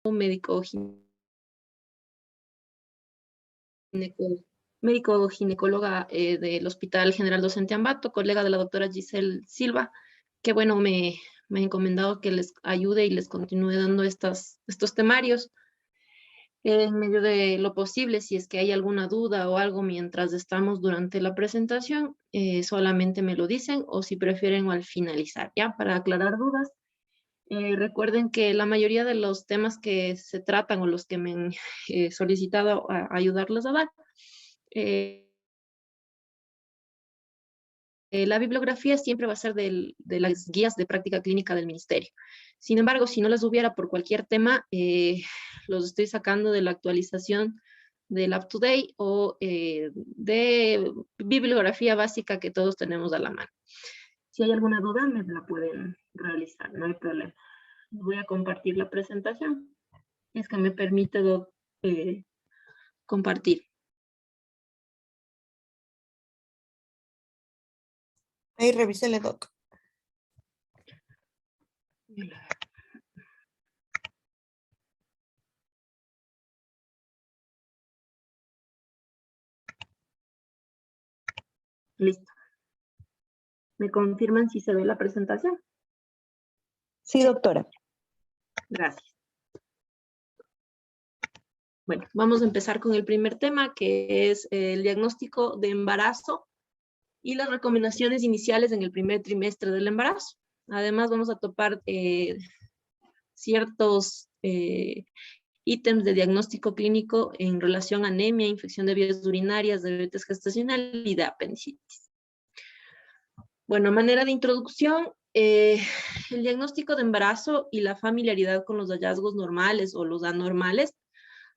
médico médico ginecóloga del Hospital General Docente Ambato, colega de la doctora Giselle Silva, que bueno, me ha encomendado que les ayude y les continúe dando estos temarios en medio de lo posible. Si es que hay alguna duda o algo mientras estamos durante la presentación, solamente me lo dicen, o si prefieren al finalizar, ¿ya? Para aclarar dudas. Recuerden que la mayoría de los temas que se tratan o los que me han solicitado ayudarles a dar, eh, la bibliografía siempre va a ser de las guías de práctica clínica del ministerio. Sin embargo, si no las hubiera por cualquier tema, los estoy sacando de la actualización del UpToDate o de bibliografía básica que todos tenemos a la mano. Si hay alguna duda, me la pueden realizar, no hay problema. Voy a compartir la presentación. Es que me permite compartir. Ahí revísele, doc. Listo. ¿Me confirman si se ve la presentación? Sí, doctora. Gracias. Bueno, vamos a empezar con el primer tema, que es el diagnóstico de embarazo y las recomendaciones iniciales en el primer trimestre del embarazo. Además, vamos a topar ciertos ítems de diagnóstico clínico en relación a anemia, infección de vías urinarias, diabetes gestacional y de apendicitis. Bueno, a manera de introducción, el diagnóstico de embarazo y la familiaridad con los hallazgos normales o los anormales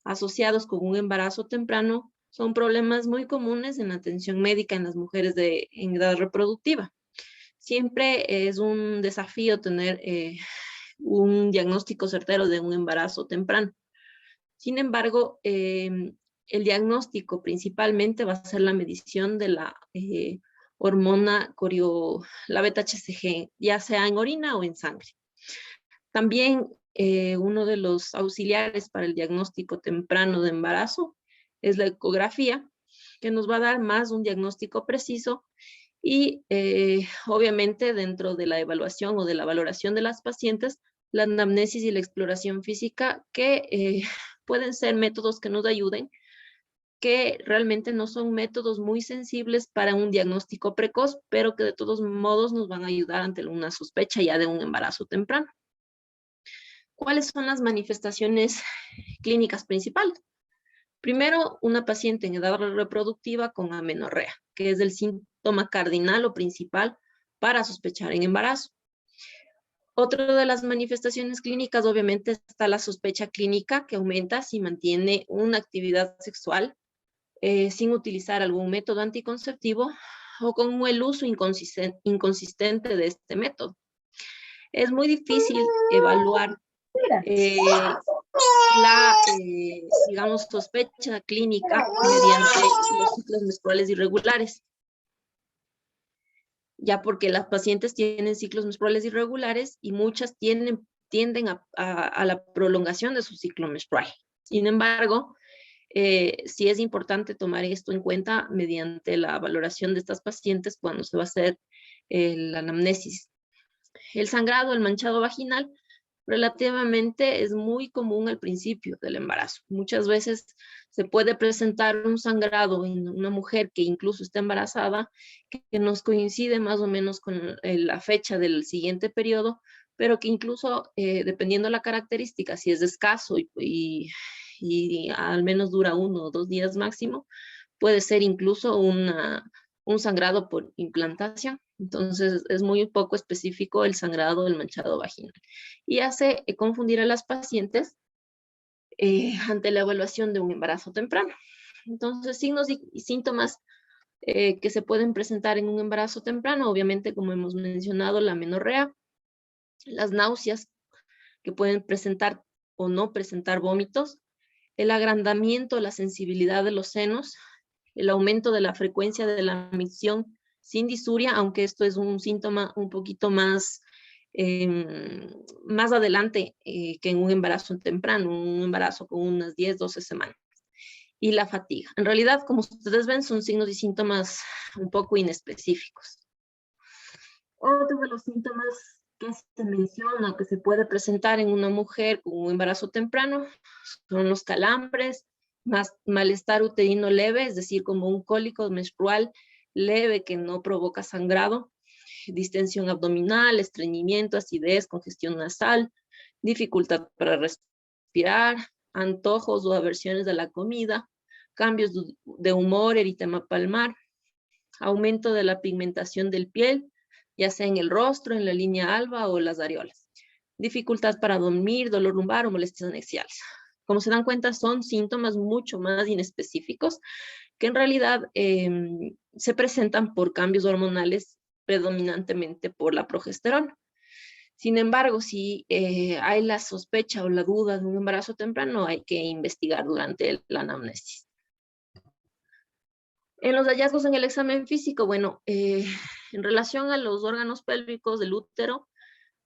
asociados con un embarazo temprano son problemas muy comunes en la atención médica en las mujeres en edad reproductiva. Siempre es un desafío tener un diagnóstico certero de un embarazo temprano. Sin embargo, el diagnóstico principalmente va a ser la medición de la hormona la beta-HCG, ya sea en orina o en sangre. También uno de los auxiliares para el diagnóstico temprano de embarazo es la ecografía, que nos va a dar más un diagnóstico preciso y obviamente dentro de la evaluación o de la valoración de las pacientes, la anamnesis y la exploración física, que pueden ser métodos que nos ayuden, que realmente no son métodos muy sensibles para un diagnóstico precoz, pero que de todos modos nos van a ayudar ante una sospecha ya de un embarazo temprano. ¿Cuáles son las manifestaciones clínicas principales? Primero, una paciente en edad reproductiva con amenorrea, que es el síntoma cardinal o principal para sospechar en embarazo. Otra de las manifestaciones clínicas, obviamente, está la sospecha clínica, que aumenta si mantiene una actividad sexual sin utilizar algún método anticonceptivo o con el uso inconsistente de este método. Es muy difícil evaluar digamos, sospecha clínica mediante los ciclos menstruales irregulares, ya porque las pacientes tienen ciclos menstruales irregulares y muchas tienden a la prolongación de su ciclo menstrual. Sin embargo, sí es importante tomar esto en cuenta mediante la valoración de estas pacientes cuando se va a hacer la anamnesis. El sangrado, el manchado vaginal, relativamente es muy común al principio del embarazo. Muchas veces se puede presentar un sangrado en una mujer que incluso está embarazada, que nos coincide más o menos con la fecha del siguiente periodo, pero que incluso dependiendo de la característica, si es escaso y al menos dura 1 o 2 días máximo, puede ser incluso un sangrado por implantación. Entonces, es muy poco específico el sangrado del manchado vaginal y hace confundir a las pacientes ante la evaluación de un embarazo temprano. Entonces, signos y síntomas que se pueden presentar en un embarazo temprano, obviamente, como hemos mencionado, la amenorrea, las náuseas que pueden presentar o no presentar vómitos, el agrandamiento, la sensibilidad de los senos, el aumento de la frecuencia de la micción sin disuria, aunque esto es un síntoma un poquito más más adelante que en un embarazo temprano, un embarazo con unas 10, 12 semanas. Y la fatiga. En realidad, como ustedes ven, son signos y síntomas un poco inespecíficos. Otro de los síntomas que se menciona que se puede presentar en una mujer con un embarazo temprano son los calambres, malestar uterino leve, es decir, como un cólico menstrual leve que no provoca sangrado, distensión abdominal, estreñimiento, acidez, congestión nasal, dificultad para respirar, antojos o aversiones a la comida, cambios de humor, eritema palmar, aumento de la pigmentación del piel, ya sea en el rostro, en la línea alba o las areolas. Dificultad para dormir, dolor lumbar o molestias anexiales. Como se dan cuenta, son síntomas mucho más inespecíficos que en realidad se presentan por cambios hormonales predominantemente por la progesterona. Sin embargo, si hay la sospecha o la duda de un embarazo temprano, hay que investigar durante la anamnesis. En los hallazgos en el examen físico, bueno, en relación a los órganos pélvicos del útero,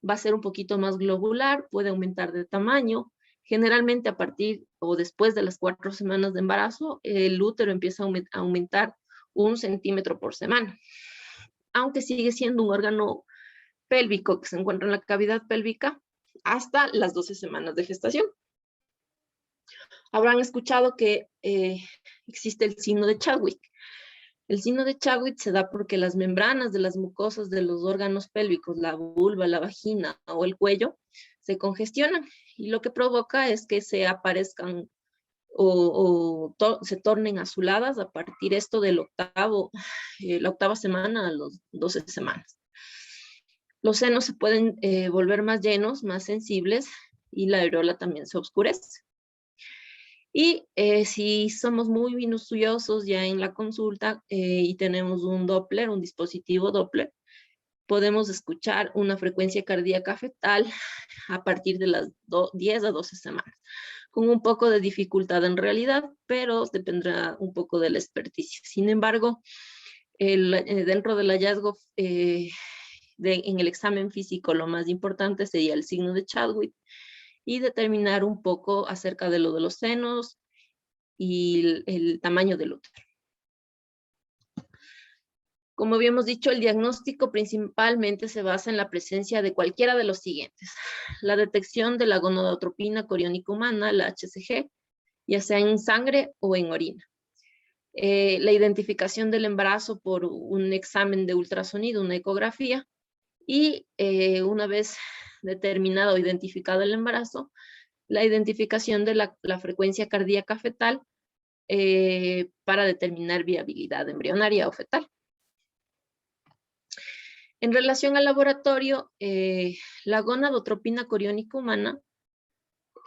va a ser un poquito más globular, puede aumentar de tamaño. Generalmente a partir o después de las 4 semanas de embarazo, el útero empieza a aumentar 1 centímetro por semana. Aunque sigue siendo un órgano pélvico que se encuentra en la cavidad pélvica hasta las 12 semanas de gestación. Habrán escuchado que existe el signo de Chadwick. El signo de Chadwick se da porque las membranas de las mucosas de los órganos pélvicos, la vulva, la vagina o el cuello, se congestionan y lo que provoca es que se aparezcan se tornen azuladas a partir esto del la octava semana a las 12 semanas. Los senos se pueden volver más llenos, más sensibles y la areola también se oscurece. Y si somos muy minuciosos ya en la consulta y tenemos un Doppler, un dispositivo Doppler, podemos escuchar una frecuencia cardíaca fetal a partir de las 10 a 12 semanas, con un poco de dificultad en realidad, pero dependerá un poco de la experticia. Sin embargo, dentro del hallazgo en el examen físico, lo más importante sería el signo de Chadwick y determinar un poco acerca de lo de los senos y el tamaño del útero. Como habíamos dicho, el diagnóstico principalmente se basa en la presencia de cualquiera de los siguientes. La detección de la gonadotropina coriónica humana, la HCG, ya sea en sangre o en orina. La identificación del embarazo por un examen de ultrasonido, una ecografía, y una vez determinado o identificado el embarazo, la identificación de la frecuencia cardíaca fetal para determinar viabilidad embrionaria o fetal. En relación al laboratorio, la gonadotropina coriónica humana,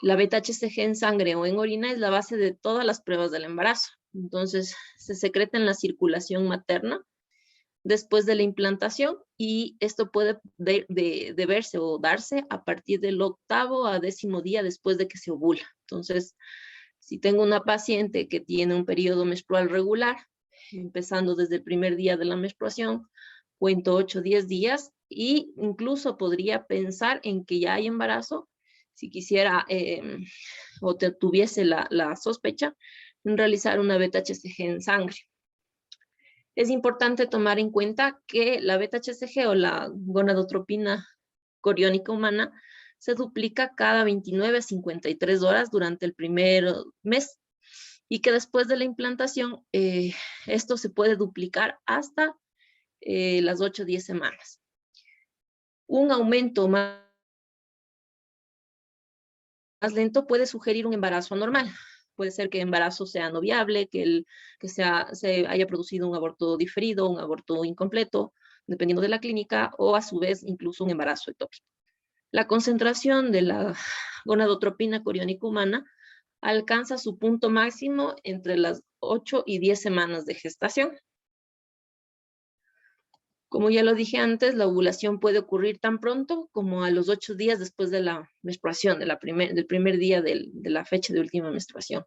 la beta-HCG en sangre o en orina es la base de todas las pruebas del embarazo. Entonces, se secreta en la circulación materna después de la implantación y esto puede deberse o darse a partir del 8º a 10º día después de que se ovula. Entonces, si tengo una paciente que tiene un periodo menstrual regular, empezando desde el primer día de la menstruación, cuento 8 o 10 días e incluso podría pensar en que ya hay embarazo si quisiera o tuviese la sospecha en realizar una beta-HCG en sangre. Es importante tomar en cuenta que la beta-HCG o la gonadotropina coriónica humana se duplica cada 29 a 53 horas durante el primer mes y que después de la implantación esto se puede duplicar hasta las 8 o 10 semanas. Un aumento más lento puede sugerir un embarazo anormal. Puede ser que el embarazo sea no viable, que se haya producido un aborto diferido, un aborto incompleto, dependiendo de la clínica, o a su vez incluso un embarazo ectópico. La concentración de la gonadotropina coriónica humana alcanza su punto máximo entre las 8 y 10 semanas de gestación. Como ya lo dije antes, la ovulación puede ocurrir tan pronto como a los 8 días después de la menstruación, del primer día de la fecha de última menstruación.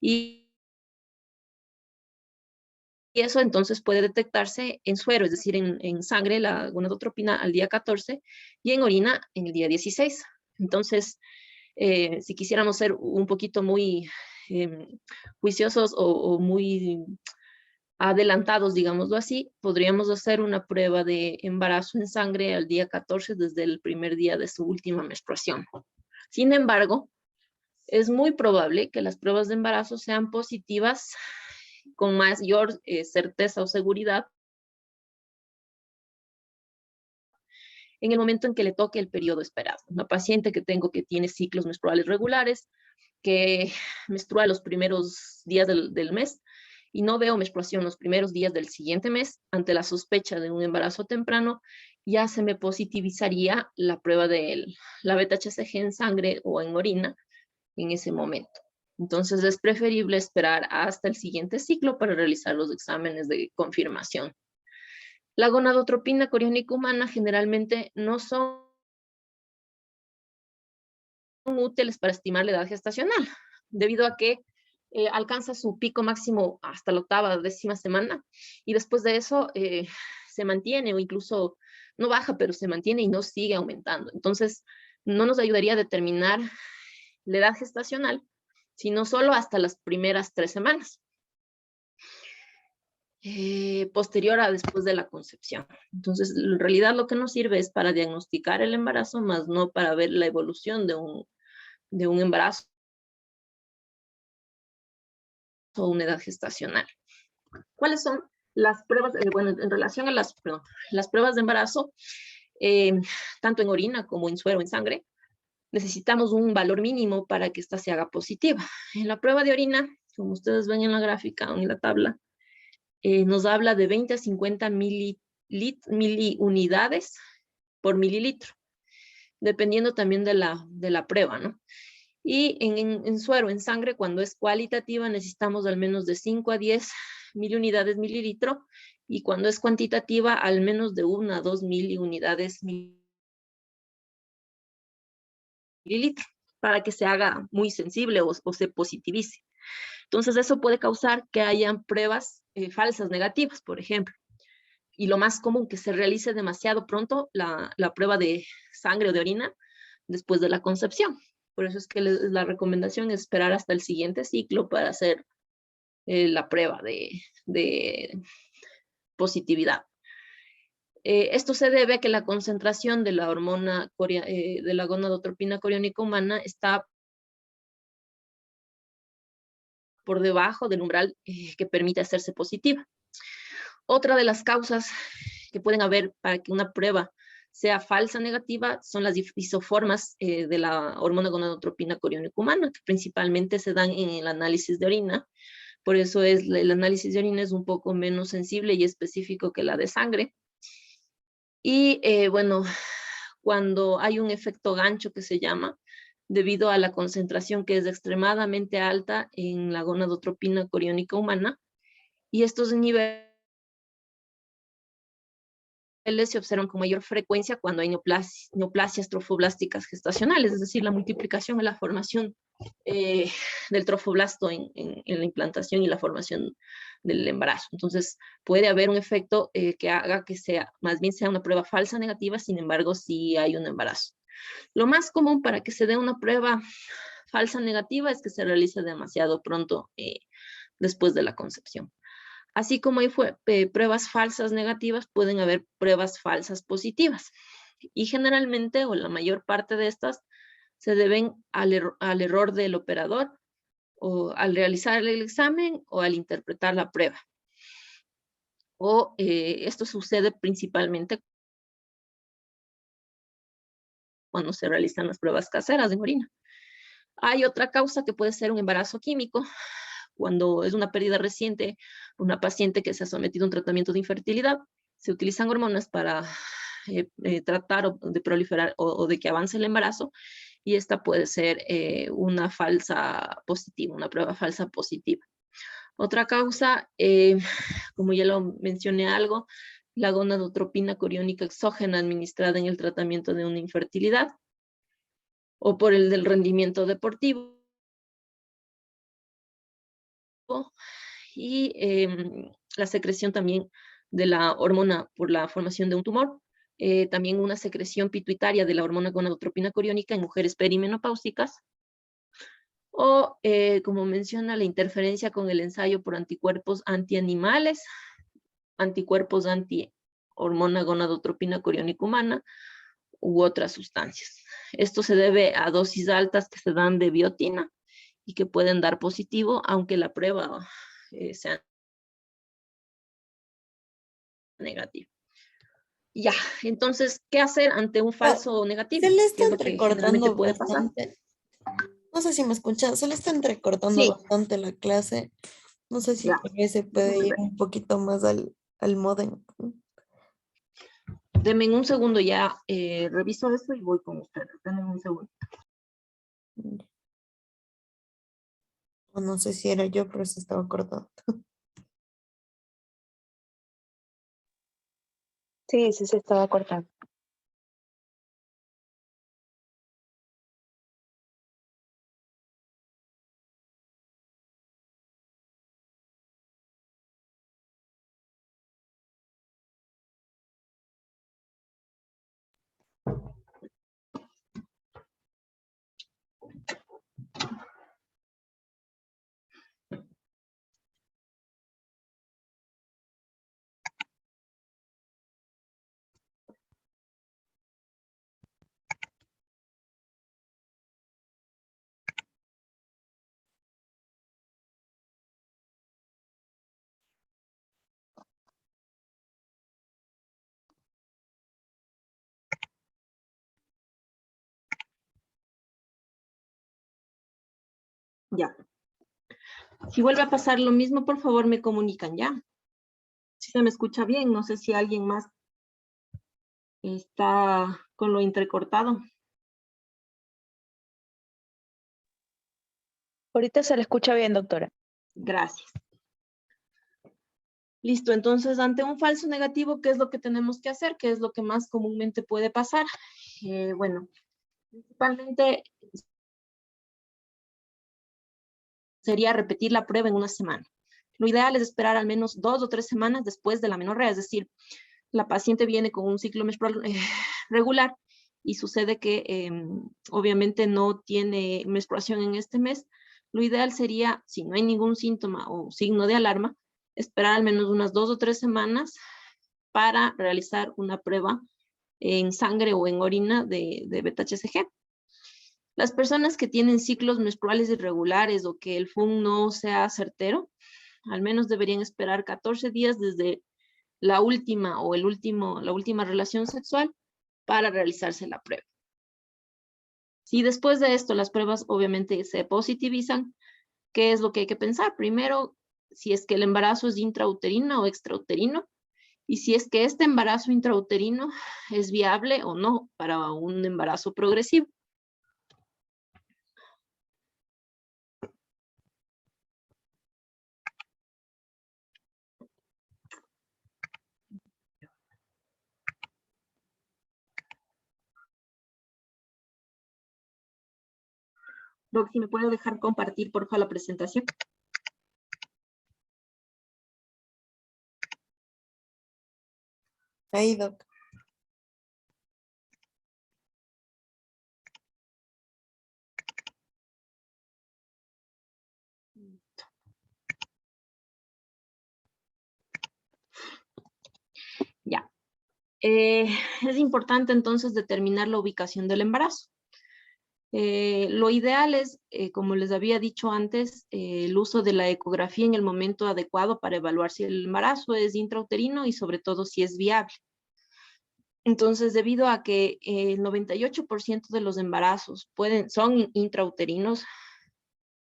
Y Y eso entonces puede detectarse en suero, es decir, en sangre, la gonadotropina al día 14 y en orina en el día 16. Entonces, si quisiéramos ser un poquito muy juiciosos o muy adelantados, digámoslo así, podríamos hacer una prueba de embarazo en sangre al día 14 desde el primer día de su última menstruación. Sin embargo, es muy probable que las pruebas de embarazo sean positivas con mayor certeza o seguridad en el momento en que le toque el periodo esperado. Una paciente que tengo que tiene ciclos menstruales regulares, que menstrua los primeros días del mes y no veo menstruación los primeros días del siguiente mes, ante la sospecha de un embarazo temprano, ya se me positivizaría la prueba de la beta-HCG en sangre o en orina en ese momento. Entonces es preferible esperar hasta el siguiente ciclo para realizar los exámenes de confirmación. La gonadotropina coriónica humana generalmente no son útiles para estimar la edad gestacional, debido a que alcanza su pico máximo hasta la octava, 10ª semana, y después de eso se mantiene o incluso no baja, pero se mantiene y no sigue aumentando. Entonces, no nos ayudaría a determinar la edad gestacional, sino solo hasta las primeras 3 semanas. Posterior a después de la concepción. Entonces, en realidad lo que nos sirve es para diagnosticar el embarazo, más no para ver la evolución de un embarazo o una edad gestacional. ¿Cuáles son las pruebas? Bueno, en relación a las pruebas de embarazo, tanto en orina como en suero, en sangre, necesitamos un valor mínimo para que ésta se haga positiva. En la prueba de orina, como ustedes ven en la gráfica o en la tabla, nos habla de 20 a 50 miliunidades por mililitro, dependiendo también de la prueba, ¿no? Y en suero, en sangre, cuando es cualitativa, necesitamos al menos de 5 a 10 miliunidades mililitro, y cuando es cuantitativa, al menos de 1 a 2 miliunidades mililitro, para que se haga muy sensible o se positivice. Entonces, eso puede causar que hayan pruebas falsas negativas, por ejemplo. Y lo más común, que se realice demasiado pronto la prueba de sangre o de orina después de la concepción. Por eso es que la recomendación es esperar hasta el siguiente ciclo para hacer la prueba de positividad. Esto se debe a que la concentración de la hormona de la gonadotropina coriónica humana está por debajo del umbral que permite hacerse positiva. Otra de las causas que pueden haber para que una prueba sea falsa negativa son las isoformas de la hormona gonadotropina coriónica humana, que principalmente se dan en el análisis de orina. Por eso el análisis de orina es un poco menos sensible y específico que la de sangre. Y bueno, cuando hay un efecto gancho que se llama, debido a la concentración que es extremadamente alta en la gonadotropina coriónica humana, y estos niveles se observan con mayor frecuencia cuando hay neoplasias trofoblásticas gestacionales, es decir, la multiplicación y la formación del trofoblasto en la implantación y la formación del embarazo. Entonces, puede haber un efecto que haga que más bien sea una prueba falsa negativa, sin embargo, sí hay un embarazo. Lo más común para que se dé una prueba falsa negativa es que se realice demasiado pronto después de la concepción. Así como hay pruebas falsas negativas, pueden haber pruebas falsas positivas. Y generalmente, o la mayor parte de estas, se deben al error del operador, o al realizar el examen, o al interpretar la prueba. Esto sucede principalmente cuando se realizan las pruebas caseras de orina. Hay otra causa que puede ser un embarazo químico, cuando es una pérdida reciente, una paciente que se ha sometido a un tratamiento de infertilidad. Se utilizan hormonas para tratar de proliferar o de que avance el embarazo, y esta puede ser una falsa positiva, una prueba falsa positiva. Otra causa, como ya lo mencioné algo, la gonadotropina coriónica exógena administrada en el tratamiento de una infertilidad, o por el del rendimiento deportivo. y la secreción también de la hormona por la formación de un tumor. También una secreción pituitaria de la hormona gonadotropina coriónica en mujeres perimenopáusicas, o como menciona, la interferencia con el ensayo por anticuerpos antianimales, anticuerpos anti-hormona gonadotropina coriónica humana u otras sustancias. Esto se debe a dosis altas que se dan de biotina y que pueden dar positivo, aunque la prueba sea negativa. Ya, entonces, ¿qué hacer ante un falso negativo? Se le ¿Qué está es lo que generalmente entrecortando puede pasar? bastante. No sé si me escuchan, se le está entrecortando Sí, bastante la clase. No sé si ya, tal vez se puede déjame ir ver. un poquito más al módem. Deme un segundo, ya reviso esto y voy con ustedes. Denme un segundo. O no sé si era yo, pero se estaba cortando. Sí, sí se estaba cortando. Ya. Si vuelve a pasar lo mismo, por favor me comunican, ¿ya? Si se me escucha bien, no sé si alguien más está con lo entrecortado. Ahorita se le escucha bien, doctora. Gracias. Listo, entonces ante un falso negativo, ¿qué es lo que tenemos que hacer? ¿Qué es lo que más comúnmente puede pasar? Bueno, principalmente sería repetir la prueba en una semana. Lo ideal es esperar al menos 2 o 3 semanas después de la menorrea, es decir, la paciente viene con un ciclo menstrual regular y sucede que obviamente no tiene menstruación en este mes. Lo ideal sería, si no hay ningún síntoma o signo de alarma, esperar al menos unas 2 o 3 semanas para realizar una prueba en sangre o en orina de beta-HCG. Las personas que tienen ciclos menstruales irregulares o que el FUN no sea certero, al menos deberían esperar 14 días desde la última o la última relación sexual para realizarse la prueba. Si después de esto las pruebas obviamente se positivizan, ¿qué es lo que hay que pensar? Primero, si es que el embarazo es intrauterino o extrauterino, y si es que este embarazo intrauterino es viable o no para un embarazo progresivo. Doc, si me puede dejar compartir, por favor, la presentación. Ahí, Doc. Ya. Es importante entonces determinar la ubicación del embarazo. Lo ideal es, como les había dicho antes, el uso de la ecografía en el momento adecuado para evaluar si el embarazo es intrauterino y sobre todo si es viable. Entonces, debido a que el 98% de los embarazos son intrauterinos,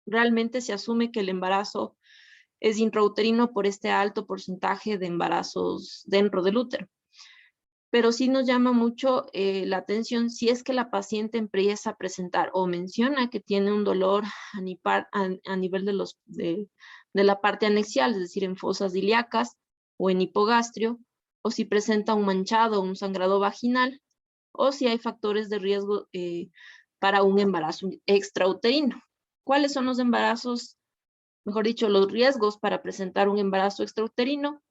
realmente se asume que el embarazo es intrauterino por este alto porcentaje de embarazos dentro del útero. Pero sí nos llama mucho la atención si es que la paciente empieza a presentar o menciona que tiene un dolor a nivel de la parte anexial, es decir, en fosas ilíacas o en hipogastrio, o si presenta un manchado o un sangrado vaginal, o si hay factores de riesgo para un embarazo extrauterino. ¿Cuáles son los embarazos mejor dicho, los riesgos para presentar un embarazo extrauterino.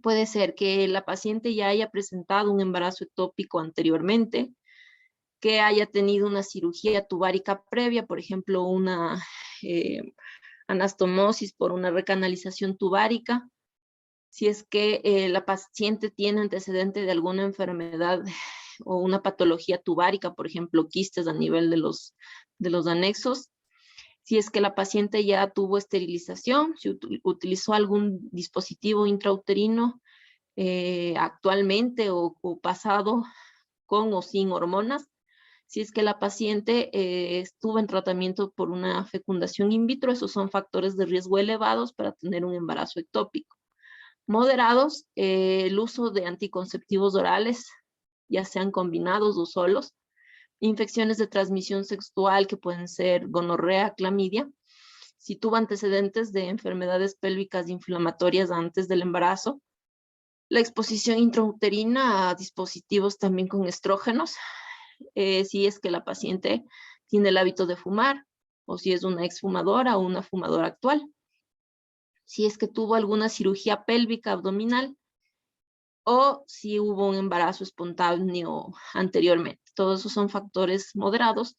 Puede ser que la paciente ya haya presentado un embarazo ectópico anteriormente, que haya tenido una cirugía tubárica previa, por ejemplo, una anastomosis por una recanalización tubárica, si es que la paciente tiene antecedente de alguna enfermedad o una patología tubárica, por ejemplo, quistes a nivel de los anexos, si es que la paciente ya tuvo esterilización, si utilizó algún dispositivo intrauterino actualmente o pasado con o sin hormonas, si es que la paciente estuvo en tratamiento por una fecundación in vitro, esos son factores de riesgo elevados para tener un embarazo ectópico. Moderados, el uso de anticonceptivos orales, ya sean combinados o solos, infecciones de transmisión sexual que pueden ser gonorrea, clamidia, si tuvo antecedentes de enfermedades pélvicas inflamatorias antes del embarazo, la exposición intrauterina a dispositivos también con estrógenos, si es que la paciente tiene el hábito de fumar o si es una exfumadora o una fumadora actual, si es que tuvo alguna cirugía pélvica abdominal o si hubo un embarazo espontáneo anteriormente. Todos esos son factores moderados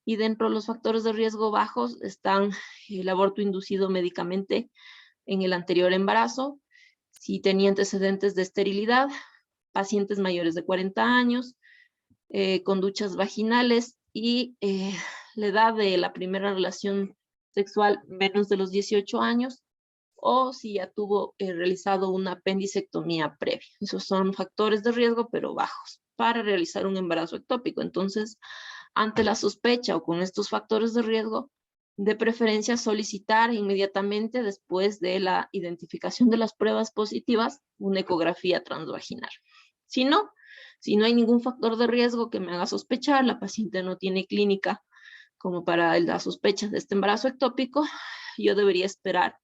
y dentro de los factores de riesgo bajos están el aborto inducido médicamente en el anterior embarazo, si tenía antecedentes de esterilidad, pacientes mayores de 40 años, con duchas vaginales y la edad de la primera relación sexual menos de los 18 años, o si ya tuvo realizado una apendicectomía previa. Esos son factores de riesgo, pero bajos, para realizar un embarazo ectópico. Entonces, ante la sospecha o con estos factores de riesgo, de preferencia solicitar inmediatamente después de la identificación de las pruebas positivas, una ecografía transvaginal. Si no hay ningún factor de riesgo que me haga sospechar, la paciente no tiene clínica como para la sospecha de este embarazo ectópico, yo debería esperar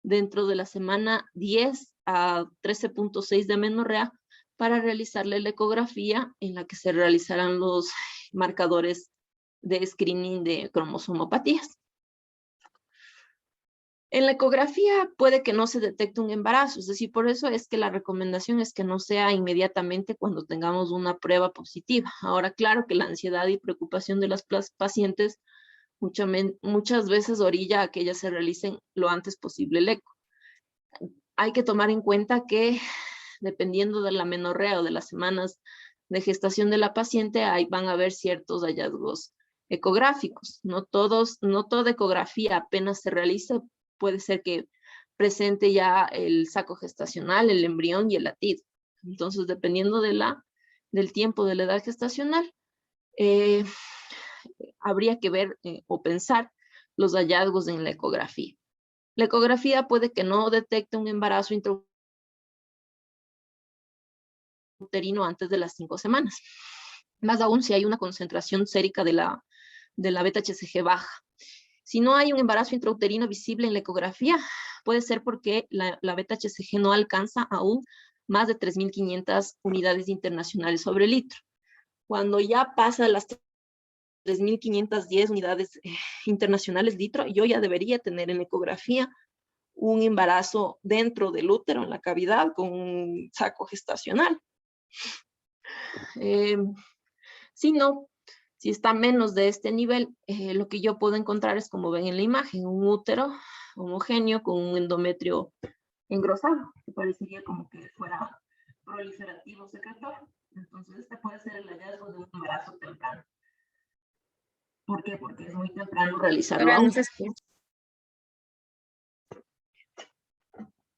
dentro de la semana 10 a 13.6 de amenorrea para realizarle la ecografía en la que se realizarán los marcadores de screening de cromosomopatías. En la ecografía puede que no se detecte un embarazo, es decir, por eso es que la recomendación es que no sea inmediatamente cuando tengamos una prueba positiva. Ahora, claro que la ansiedad y preocupación de las pacientes muchas veces orilla a que ellas se realicen lo antes posible el eco. Hay que tomar en cuenta que dependiendo de la amenorrea o de las semanas de gestación de la paciente, ahí van a haber ciertos hallazgos ecográficos. No toda ecografía apenas se realiza, puede ser que presente ya el saco gestacional, el embrión y el latido. Entonces, dependiendo del tiempo de la edad gestacional, habría que ver o pensar los hallazgos en la ecografía. La ecografía puede que no detecte un embarazo intrauterino antes de las 5 semanas. Más aún si hay una concentración sérica de la beta-HCG baja. Si no hay un embarazo intrauterino visible en la ecografía, puede ser porque la beta-HCG no alcanza aún más de 3.500 unidades internacionales sobre litro. Cuando ya pasa las 3.510 unidades internacionales litro, yo ya debería tener en ecografía un embarazo dentro del útero, en la cavidad, con un saco gestacional. Si está menos de este nivel, lo que yo puedo encontrar es, como ven en la imagen, un útero homogéneo con un endometrio engrosado, que parecería como que fuera proliferativo secretor. Entonces, este puede ser el hallazgo de un embarazo temprano. ¿Por qué? Porque es muy temprano realizarlo aún.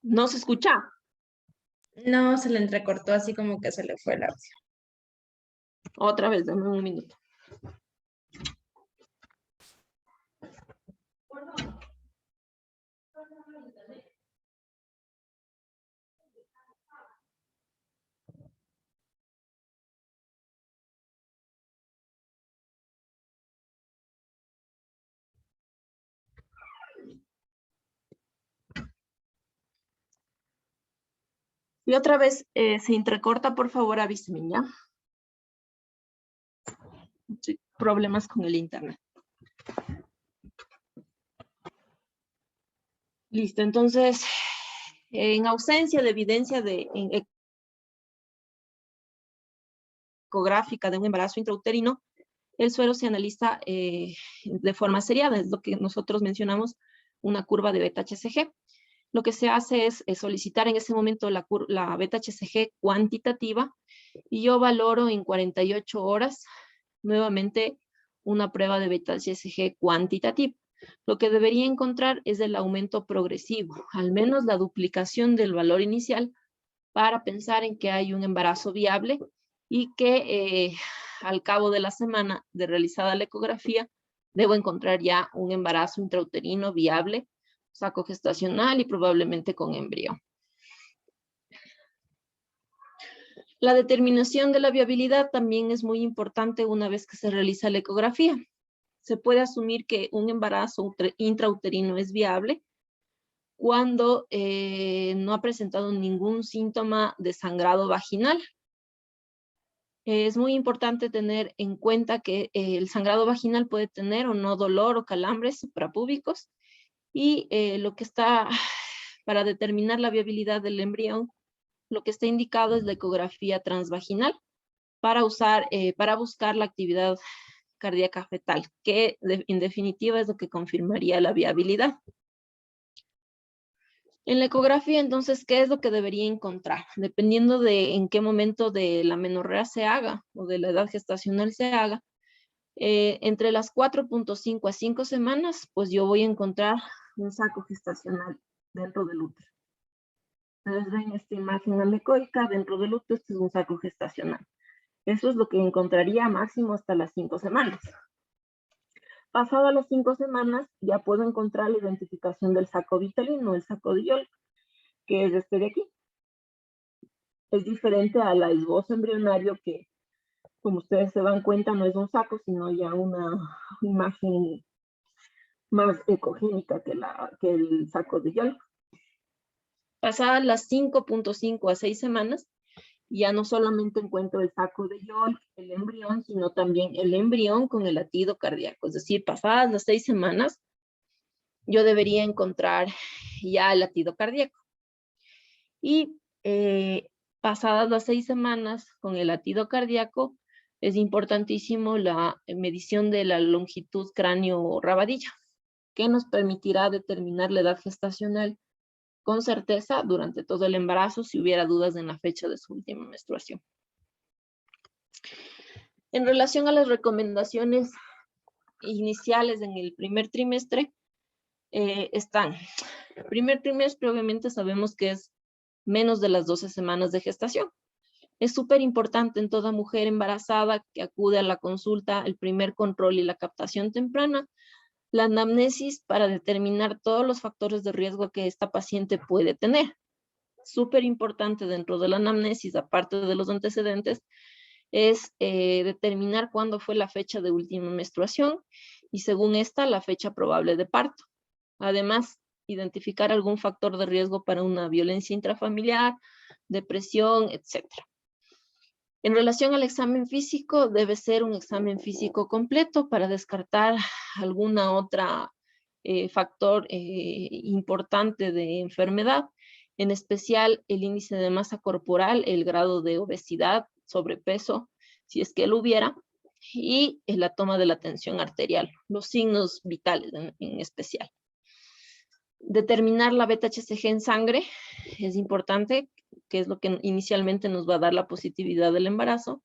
¿No se escucha? No, se le entrecortó así como que se le fue el audio. Otra vez, dame un minuto. Y otra vez, se entrecorta, por favor, avísenme, ¿ya? Sí, problemas con el internet. Listo, entonces, en ausencia de evidencia ecográfica de un embarazo intrauterino, el suero se analiza de forma seriada, es lo que nosotros mencionamos, una curva de beta-HCG. Lo que se hace es solicitar en ese momento la beta-HCG cuantitativa y yo valoro en 48 horas nuevamente una prueba de beta-HCG cuantitativa. Lo que debería encontrar es el aumento progresivo, al menos la duplicación del valor inicial para pensar en que hay un embarazo viable y que al cabo de la semana de realizada la ecografía debo encontrar ya un embarazo intrauterino viable, saco gestacional y probablemente con embrión. La determinación de la viabilidad también es muy importante una vez que se realiza la ecografía. Se puede asumir que un embarazo intrauterino es viable cuando no ha presentado ningún síntoma de sangrado vaginal. Es muy importante tener en cuenta que el sangrado vaginal puede tener o no dolor o calambres suprapúbicos y lo que está para determinar la viabilidad del embrión, lo que está indicado es la ecografía transvaginal para buscar la actividad cardíaca fetal, que en definitiva es lo que confirmaría la viabilidad. En la ecografía, entonces, ¿qué es lo que debería encontrar? Dependiendo de en qué momento de la menorrea se haga o de la edad gestacional se haga, entre las 4.5 a 5 semanas, pues yo voy a encontrar un saco gestacional dentro del útero. Ustedes ven esta imagen anecoica, dentro del útero, este es un saco gestacional. Eso es lo que encontraría máximo hasta las 5 semanas. Pasadas las 5 semanas, ya puedo encontrar la identificación del saco vitalino, el saco de Yolk, que es este de aquí. Es diferente al esbozo embrionario que, como ustedes se dan cuenta, no es un saco, sino ya una imagen más ecogénica que el saco de Yolk. Pasadas las 5.5 a 6 semanas, ya no solamente encuentro el saco de Yolk, el embrión, sino también el embrión con el latido cardíaco. Es decir, pasadas las 6 semanas, yo debería encontrar ya el latido cardíaco. Y pasadas las 6 semanas con el latido cardíaco, es importantísimo la medición de la longitud cráneo-rabadilla, que nos permitirá determinar la edad gestacional con certeza durante todo el embarazo si hubiera dudas en la fecha de su última menstruación. En relación a las recomendaciones iniciales en el primer trimestre, están. El primer trimestre obviamente sabemos que es menos de las 12 semanas de gestación. Es súper importante en toda mujer embarazada que acude a la consulta, el primer control y la captación temprana, la anamnesis para determinar todos los factores de riesgo que esta paciente puede tener. Súper importante dentro de la anamnesis, aparte de los antecedentes, es determinar cuándo fue la fecha de última menstruación y según esta, la fecha probable de parto. Además, identificar algún factor de riesgo para una violencia intrafamiliar, depresión, etc. En relación al examen físico, debe ser un examen físico completo para descartar alguna otra factor importante de enfermedad, en especial el índice de masa corporal, el grado de obesidad, sobrepeso, si es que lo hubiera, y la toma de la tensión arterial, los signos vitales en especial. Determinar la beta-HCG en sangre es importante, que es lo que inicialmente nos va a dar la positividad del embarazo.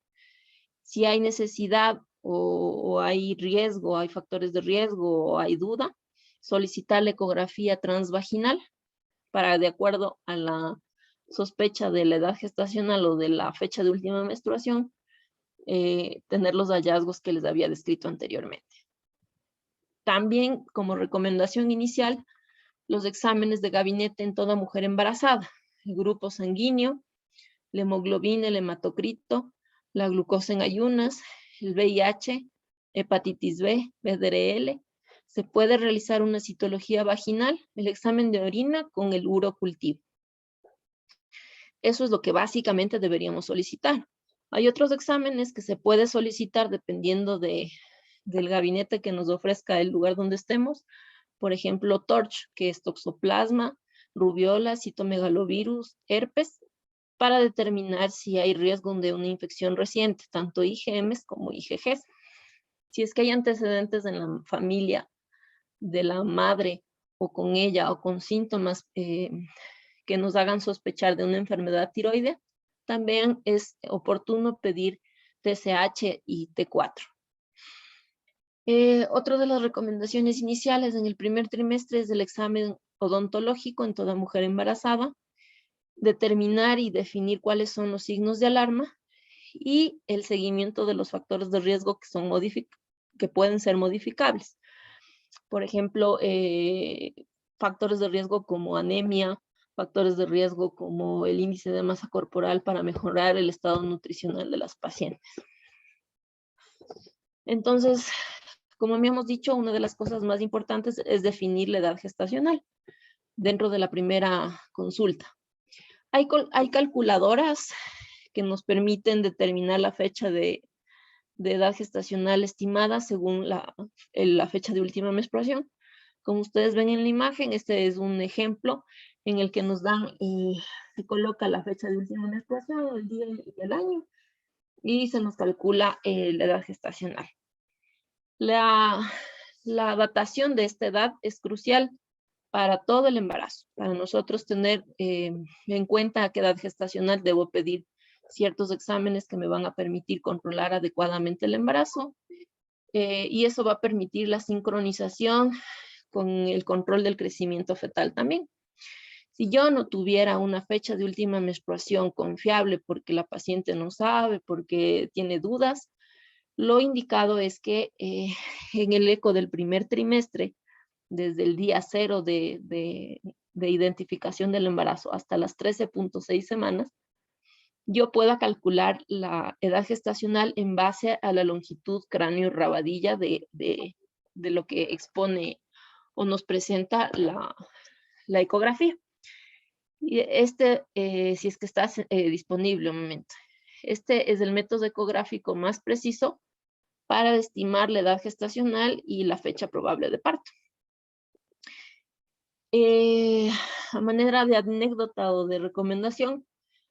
Si hay necesidad o hay riesgo, hay factores de riesgo o hay duda, solicitar la ecografía transvaginal para, de acuerdo a la sospecha de la edad gestacional o de la fecha de última menstruación, tener los hallazgos que les había descrito anteriormente. También, como recomendación inicial, los exámenes de gabinete en toda mujer embarazada, el grupo sanguíneo, la hemoglobina, el hematocrito, la glucosa en ayunas, el VIH, hepatitis B, VDRL. Se puede realizar una citología vaginal, el examen de orina con el urocultivo. Eso es lo que básicamente deberíamos solicitar. Hay otros exámenes que se puede solicitar dependiendo del gabinete que nos ofrezca el lugar donde estemos, Por ejemplo, TORCH, que es toxoplasma, rubiola, citomegalovirus, herpes, para determinar si hay riesgo de una infección reciente, tanto IgMs como IgGs. Si es que hay antecedentes en la familia de la madre o con ella o con síntomas que nos hagan sospechar de una enfermedad tiroidea, también es oportuno pedir TSH y T4. Otra de las recomendaciones iniciales en el primer trimestre es el examen odontológico en toda mujer embarazada, determinar y definir cuáles son los signos de alarma y el seguimiento de los factores de riesgo que pueden ser modificables. Por ejemplo, factores de riesgo como anemia, factores de riesgo como el índice de masa corporal para mejorar el estado nutricional de las pacientes. Entonces, como habíamos dicho, una de las cosas más importantes es definir la edad gestacional dentro de la primera consulta. Hay calculadoras que nos permiten determinar la fecha de edad gestacional estimada según la fecha de última menstruación. Como ustedes ven en la imagen, este es un ejemplo en el que nos dan, se coloca la fecha de última menstruación, el día y el año, y se nos calcula la edad gestacional. La datación de esta edad es crucial para todo el embarazo. Para nosotros tener en cuenta a qué edad gestacional debo pedir ciertos exámenes que me van a permitir controlar adecuadamente el embarazo, y eso va a permitir la sincronización con el control del crecimiento fetal también. Si yo no tuviera una fecha de última menstruación confiable porque la paciente no sabe, porque tiene dudas, lo indicado es que en el eco del primer trimestre, desde el día 0 de identificación del embarazo hasta las 13.6 semanas, yo pueda calcular la edad gestacional en base a la longitud cráneo-rabadilla de lo que expone o nos presenta la ecografía. Y si es que está disponible un momento. Este es el método ecográfico más preciso para estimar la edad gestacional y la fecha probable de parto. A manera de anécdota o de recomendación,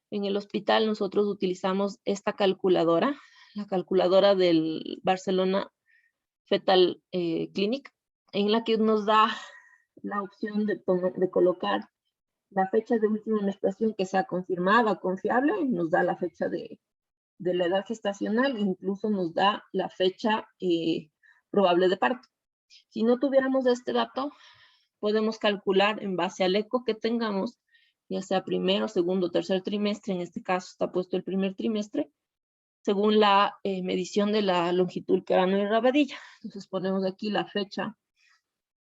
en el hospital nosotros utilizamos esta calculadora, la calculadora del Barcelona Fetal Clinic, en la que nos da la opción de colocar la fecha de última menstruación que sea confirmada, confiable, nos da la fecha de la edad gestacional, incluso nos da la fecha probable de parto. Si no tuviéramos este dato, podemos calcular en base al eco que tengamos, ya sea primero, segundo, tercer trimestre, en este caso está puesto el primer trimestre, según la medición de la longitud cráneo-rabadilla. Entonces ponemos aquí la fecha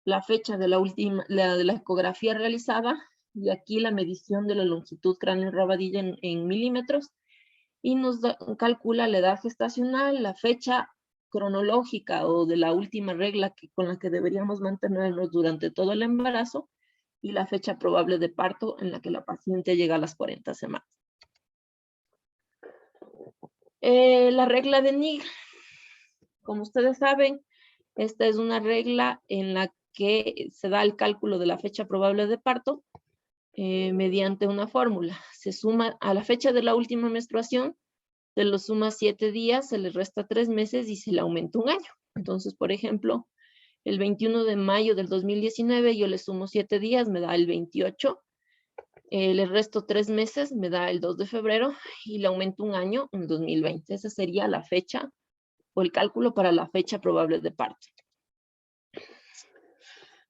de la ecografía realizada, y aquí la medición de la longitud cráneo-rabadilla en milímetros, y nos calcula la edad gestacional, la fecha cronológica o de la última regla con la que deberíamos mantenernos durante todo el embarazo, y la fecha probable de parto en la que la paciente llega a las 40 semanas. La regla de Nigg, como ustedes saben, esta es una regla en la que se da el cálculo de la fecha probable de parto mediante una fórmula. Se suma a la fecha de la última menstruación, se lo suma 7 días, se le resta 3 meses y se le aumenta un año. Entonces, por ejemplo, el 21 de mayo del 2019 yo le sumo 7 días, me da el 28. Le resto 3 meses, me da el 2 de febrero y le aumento un año en 2020. Esa sería la fecha o el cálculo para la fecha probable de parto.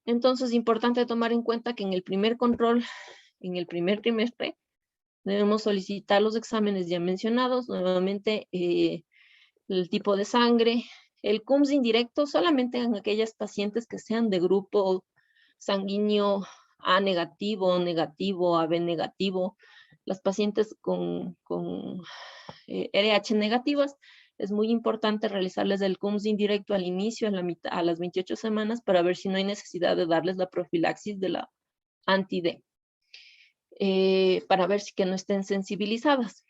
Entonces, es importante tomar en cuenta que en el primer control, en el primer trimestre, debemos solicitar los exámenes ya mencionados, nuevamente el tipo de sangre, el CUMS indirecto solamente en aquellas pacientes que sean de grupo sanguíneo A negativo, AB negativo. Las pacientes con RH negativas, es muy importante realizarles el CUMS indirecto al inicio, a las 28 semanas, para ver si no hay necesidad de darles la profilaxis de la anti-D. Para ver si que no estén sensibilizadas.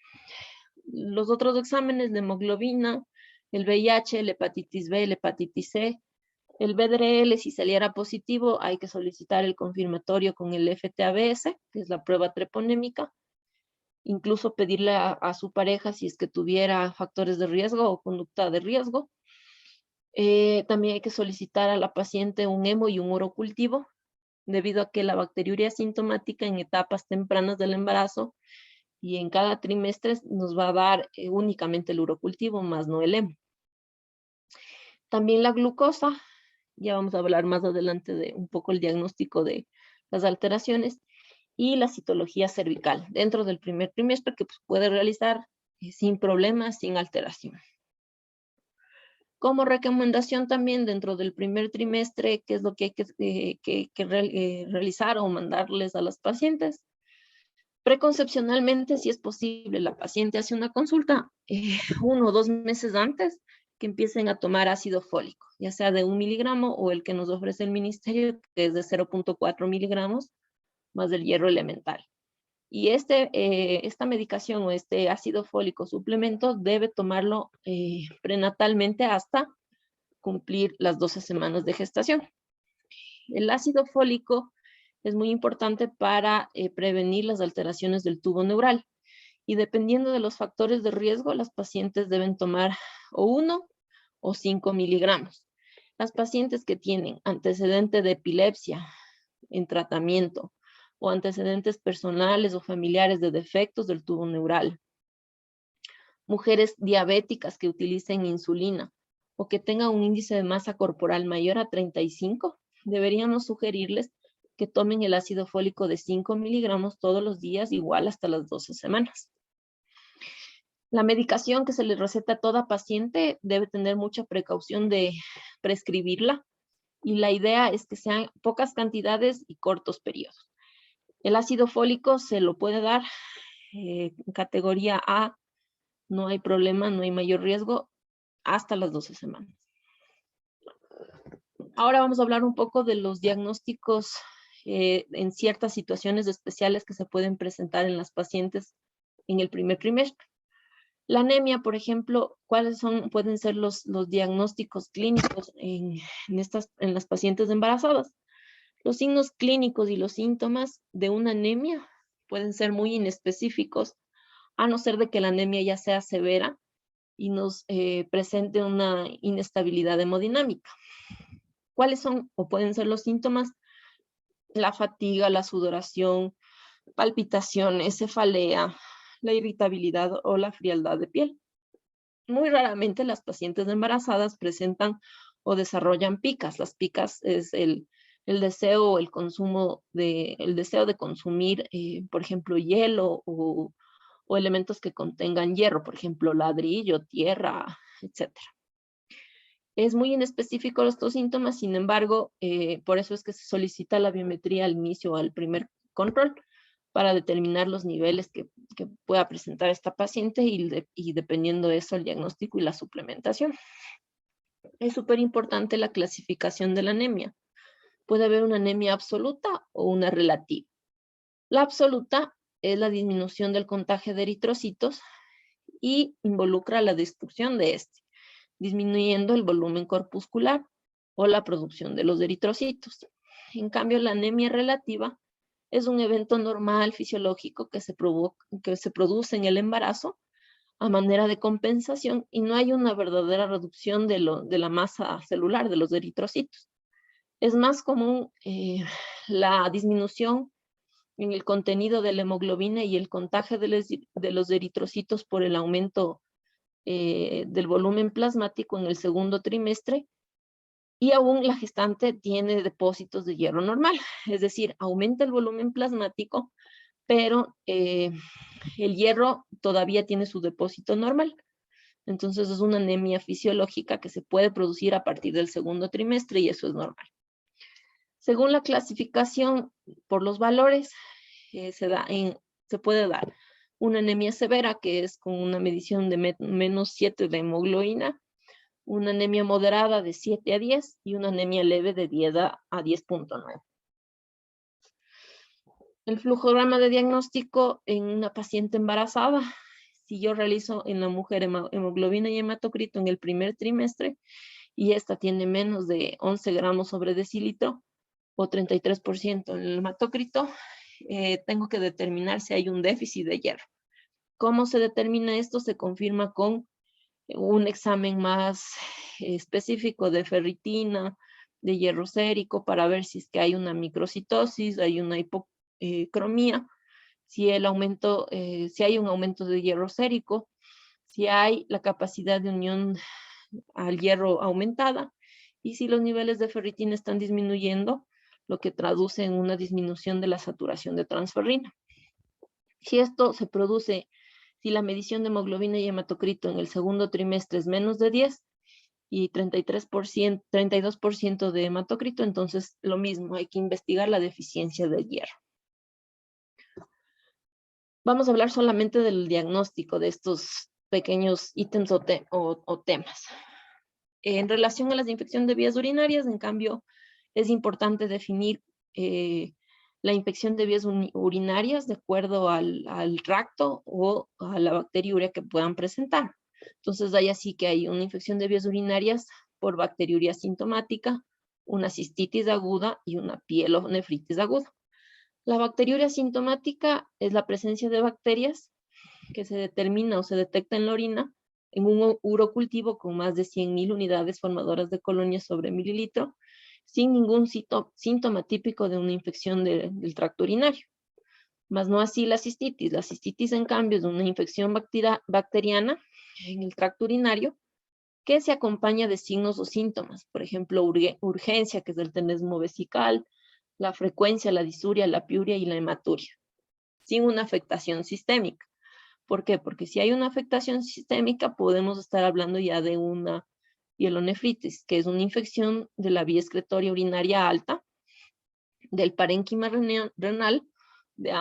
Los otros exámenes de hemoglobina, el VIH, la hepatitis B, la hepatitis C, El BDRL, si saliera positivo, hay que solicitar el confirmatorio con el FTABS, que es la prueba treponémica. Incluso pedirle a su pareja si es que tuviera factores de riesgo o conducta de riesgo. También hay que solicitar a la paciente un hemo y un urocultivo, debido a que la bacteriuria asintomática en etapas tempranas del embarazo y en cada trimestre nos va a dar únicamente el urocultivo, más no el hemo. También la glucosa, ya vamos a hablar más adelante de un poco el diagnóstico de las alteraciones, y la citología cervical dentro del primer trimestre, que pues, puede realizar sin problemas, sin alteración. Como recomendación también dentro del primer trimestre, ¿qué es lo que hay que realizar o mandarles a las pacientes? Preconcepcionalmente, si es posible, la paciente hace una consulta 1 o 2 meses antes que empiecen a tomar ácido fólico, ya sea de 1 miligramo o el que nos ofrece el ministerio, que es de 0.4 miligramos, más del hierro elemental. Y esta medicación o este ácido fólico suplemento debe tomarlo prenatalmente hasta cumplir las 12 semanas de gestación. El ácido fólico es muy importante para prevenir las alteraciones del tubo neural. Y dependiendo de los factores de riesgo, las pacientes deben tomar o 1 o 5 miligramos. Las pacientes que tienen antecedente de epilepsia en tratamiento o antecedentes personales o familiares de defectos del tubo neural, mujeres diabéticas que utilicen insulina o que tengan un índice de masa corporal mayor a 35, deberíamos sugerirles que tomen el ácido fólico de 5 miligramos todos los días, igual hasta las 12 semanas. La medicación que se le receta a toda paciente debe tener mucha precaución de prescribirla, y la idea es que sean pocas cantidades y cortos periodos. El ácido fólico se lo puede dar en categoría A, no hay problema, no hay mayor riesgo, hasta las 12 semanas. Ahora vamos a hablar un poco de los diagnósticos en ciertas situaciones especiales que se pueden presentar en las pacientes en el primer trimestre. La anemia, por ejemplo, ¿cuáles pueden ser los diagnósticos clínicos en las pacientes embarazadas? Los signos clínicos y los síntomas de una anemia pueden ser muy inespecíficos, a no ser de que la anemia ya sea severa y nos presente una inestabilidad hemodinámica. ¿Cuáles son o pueden ser los síntomas? La fatiga, la sudoración, palpitaciones, cefalea, la irritabilidad o la frialdad de piel. Muy raramente las pacientes embarazadas presentan o desarrollan picas. Las picas es el deseo o el deseo de consumir, por ejemplo, hielo o elementos que contengan hierro, por ejemplo, ladrillo, tierra, etc. Es muy inespecífico estos síntomas, sin embargo, por eso es que se solicita la biometría al inicio o al primer control para determinar los niveles que pueda presentar esta paciente y dependiendo de eso el diagnóstico y la suplementación. Es súper importante la clasificación de la anemia. Puede haber una anemia absoluta o una relativa. La absoluta es la disminución del contagio de eritrocitos y involucra la destrucción de este, disminuyendo el volumen corpuscular o la producción de los eritrocitos. En cambio, la anemia relativa es un evento normal, fisiológico, que se produce en el embarazo a manera de compensación y no hay una verdadera reducción de la masa celular, de los eritrocitos. Es más común la disminución en el contenido de la hemoglobina y el contagio de los eritrocitos por el aumento del volumen plasmático en el segundo trimestre, y aún la gestante tiene depósitos de hierro normal, es decir, aumenta el volumen plasmático, pero el hierro todavía tiene su depósito normal. Entonces es una anemia fisiológica que se puede producir a partir del segundo trimestre y eso es normal. Según la clasificación por los valores, se puede dar una anemia severa, que es con una medición de -7 de hemoglobina, una anemia moderada de 7 a 10 y una anemia leve de 10 a 10.9. El flujograma de diagnóstico en una paciente embarazada, si yo realizo en la mujer hemoglobina y hematocrito en el primer trimestre y esta tiene menos de 11 gramos sobre decilitro o 33% en el hematócrito, tengo que determinar si hay un déficit de hierro. ¿Cómo se determina esto? Se confirma con un examen más específico de ferritina, de hierro sérico, para ver si es que hay una microcitosis, hay una hipocromía, si hay un aumento de hierro sérico, si hay la capacidad de unión al hierro aumentada, y si los niveles de ferritina están disminuyendo, lo que traduce en una disminución de la saturación de transferrina. Si esto se produce, si la medición de hemoglobina y hematocrito en el segundo trimestre es menos de 10 y 32% de hematocrito, entonces lo mismo, hay que investigar la deficiencia de hierro. Vamos a hablar solamente del diagnóstico de estos pequeños ítems o temas. En relación a las infecciones de vías urinarias, en cambio, es importante definir la infección de vías urinarias de acuerdo al tracto o a la bacteriuria que puedan presentar. Entonces, hay así que hay una infección de vías urinarias por bacteriuria sintomática, una cistitis aguda y una pielonefritis aguda. La bacteriuria sintomática es la presencia de bacterias que se determina o se detecta en la orina en un urocultivo con más de 100.000 unidades formadoras de colonias sobre mililitro, sin ningún síntoma típico de una infección del tracto urinario. Más no así la cistitis. La cistitis, en cambio, es una infección bacteriana en el tracto urinario que se acompaña de signos o síntomas, por ejemplo, urgencia, que es el tenesmo vesical, la frecuencia, la disuria, la piuria y la hematuria, sin una afectación sistémica. ¿Por qué? Porque si hay una afectación sistémica, podemos estar hablando ya de una pielonefritis, que es una infección de la vía excretoria urinaria alta, del parénquima renal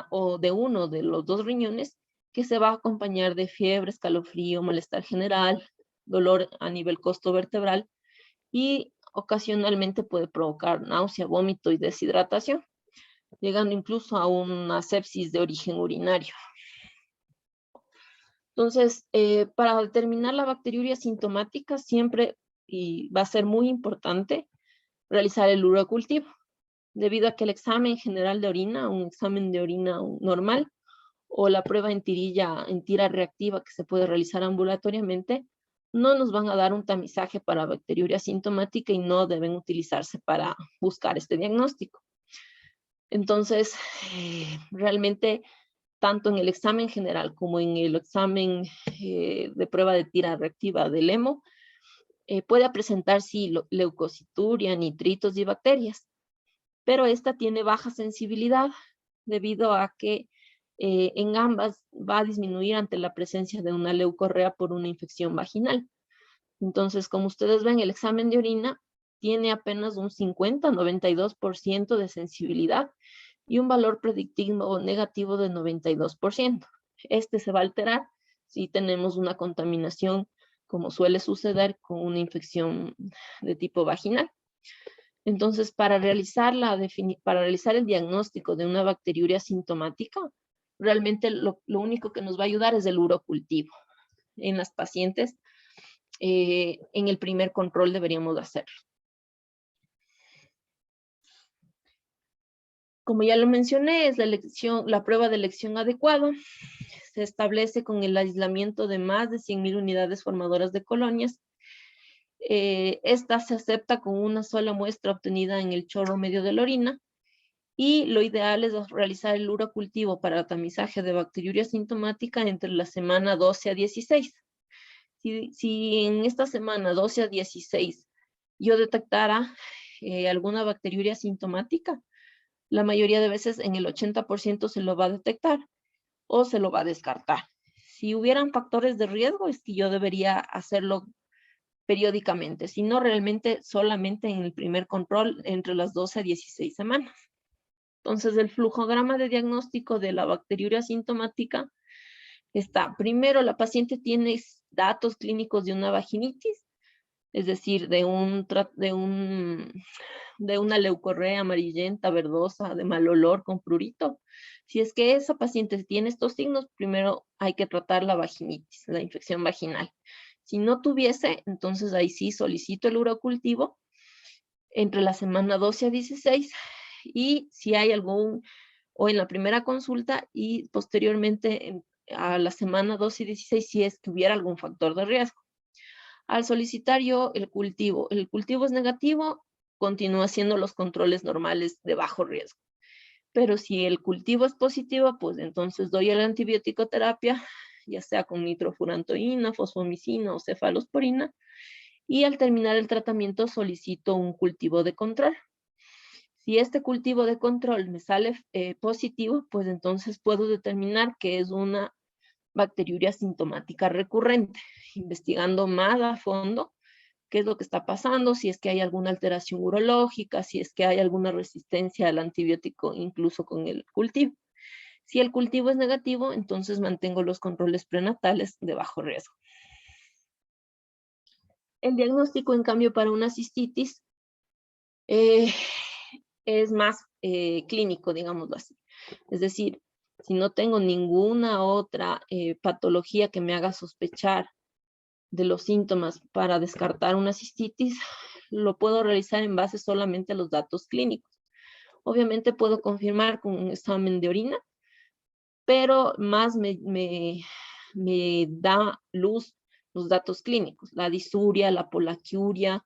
o de uno de los dos riñones, que se va a acompañar de fiebre, escalofrío, malestar general, dolor a nivel costovertebral y ocasionalmente puede provocar náusea, vómito y deshidratación, llegando incluso a una sepsis de origen urinario. Entonces, para determinar la bacteriuria sintomática siempre va a ser muy importante realizar el urocultivo, debido a que el examen general de orina, un examen de orina normal, o la prueba en tira reactiva que se puede realizar ambulatoriamente, no nos van a dar un tamizaje para bacteriuria sintomática y no deben utilizarse para buscar este diagnóstico. Entonces, realmente, tanto en el examen general como en el examen de prueba de tira reactiva del hemo, puede presentar sí leucocituria, nitritos y bacterias, pero esta tiene baja sensibilidad debido a que en ambas va a disminuir ante la presencia de una leucorrea por una infección vaginal. Entonces, como ustedes ven, el examen de orina tiene apenas un 50-92% de sensibilidad y un valor predictivo negativo de 92%. Este se va a alterar si tenemos una contaminación, como suele suceder con una infección de tipo vaginal. Entonces, para realizar el diagnóstico de una bacteriuria sintomática, realmente lo único que nos va a ayudar es el urocultivo. En las pacientes, en el primer control deberíamos hacerlo. Como ya lo mencioné, es la prueba de elección adecuada. Se establece con el aislamiento de más de 100.000 unidades formadoras de colonias. Esta se acepta con una sola muestra obtenida en el chorro medio de la orina, y lo ideal es realizar el urocultivo para tamizaje de bacteriuria sintomática entre la semana 12 a 16. Si en esta semana 12 a 16 yo detectara alguna bacteriuria sintomática, la mayoría de veces en el 80% se lo va a detectar o se lo va a descartar. Si hubieran factores de riesgo, es que yo debería hacerlo periódicamente, sino realmente solamente en el primer control entre las 12 a 16 semanas. Entonces, el flujograma de diagnóstico de la bacteriuria sintomática está, primero, la paciente tiene datos clínicos de una vaginitis, es decir, de una leucorrea amarillenta, verdosa, de mal olor, con prurito. Si es que esa paciente tiene estos signos, primero hay que tratar la vaginitis, la infección vaginal. Si no tuviese, entonces ahí sí solicito el urocultivo entre la semana 12 a 16 y si hay algún, o en la primera consulta y posteriormente a la semana 12 y 16 si es que hubiera algún factor de riesgo. Al solicitar yo el cultivo es negativo, continúo haciendo los controles normales de bajo riesgo. Pero si el cultivo es positivo, pues entonces doy la antibiótico terapia, ya sea con nitrofurantoína, fosfomicina o cefalosporina, y al terminar el tratamiento solicito un cultivo de control. Si este cultivo de control me sale positivo, pues entonces puedo determinar que es una bacteriuria sintomática recurrente, investigando más a fondo qué es lo que está pasando, si es que hay alguna alteración urológica, si es que hay alguna resistencia al antibiótico incluso con el cultivo. Si el cultivo es negativo, entonces mantengo los controles prenatales de bajo riesgo. El diagnóstico, en cambio, para una cistitis es más clínico, digámoslo así. Es decir, si no tengo ninguna otra patología que me haga sospechar de los síntomas para descartar una cistitis, lo puedo realizar en base solamente a los datos clínicos. Obviamente puedo confirmar con un examen de orina, pero más me da luz los datos clínicos, la disuria, la polaquiuria,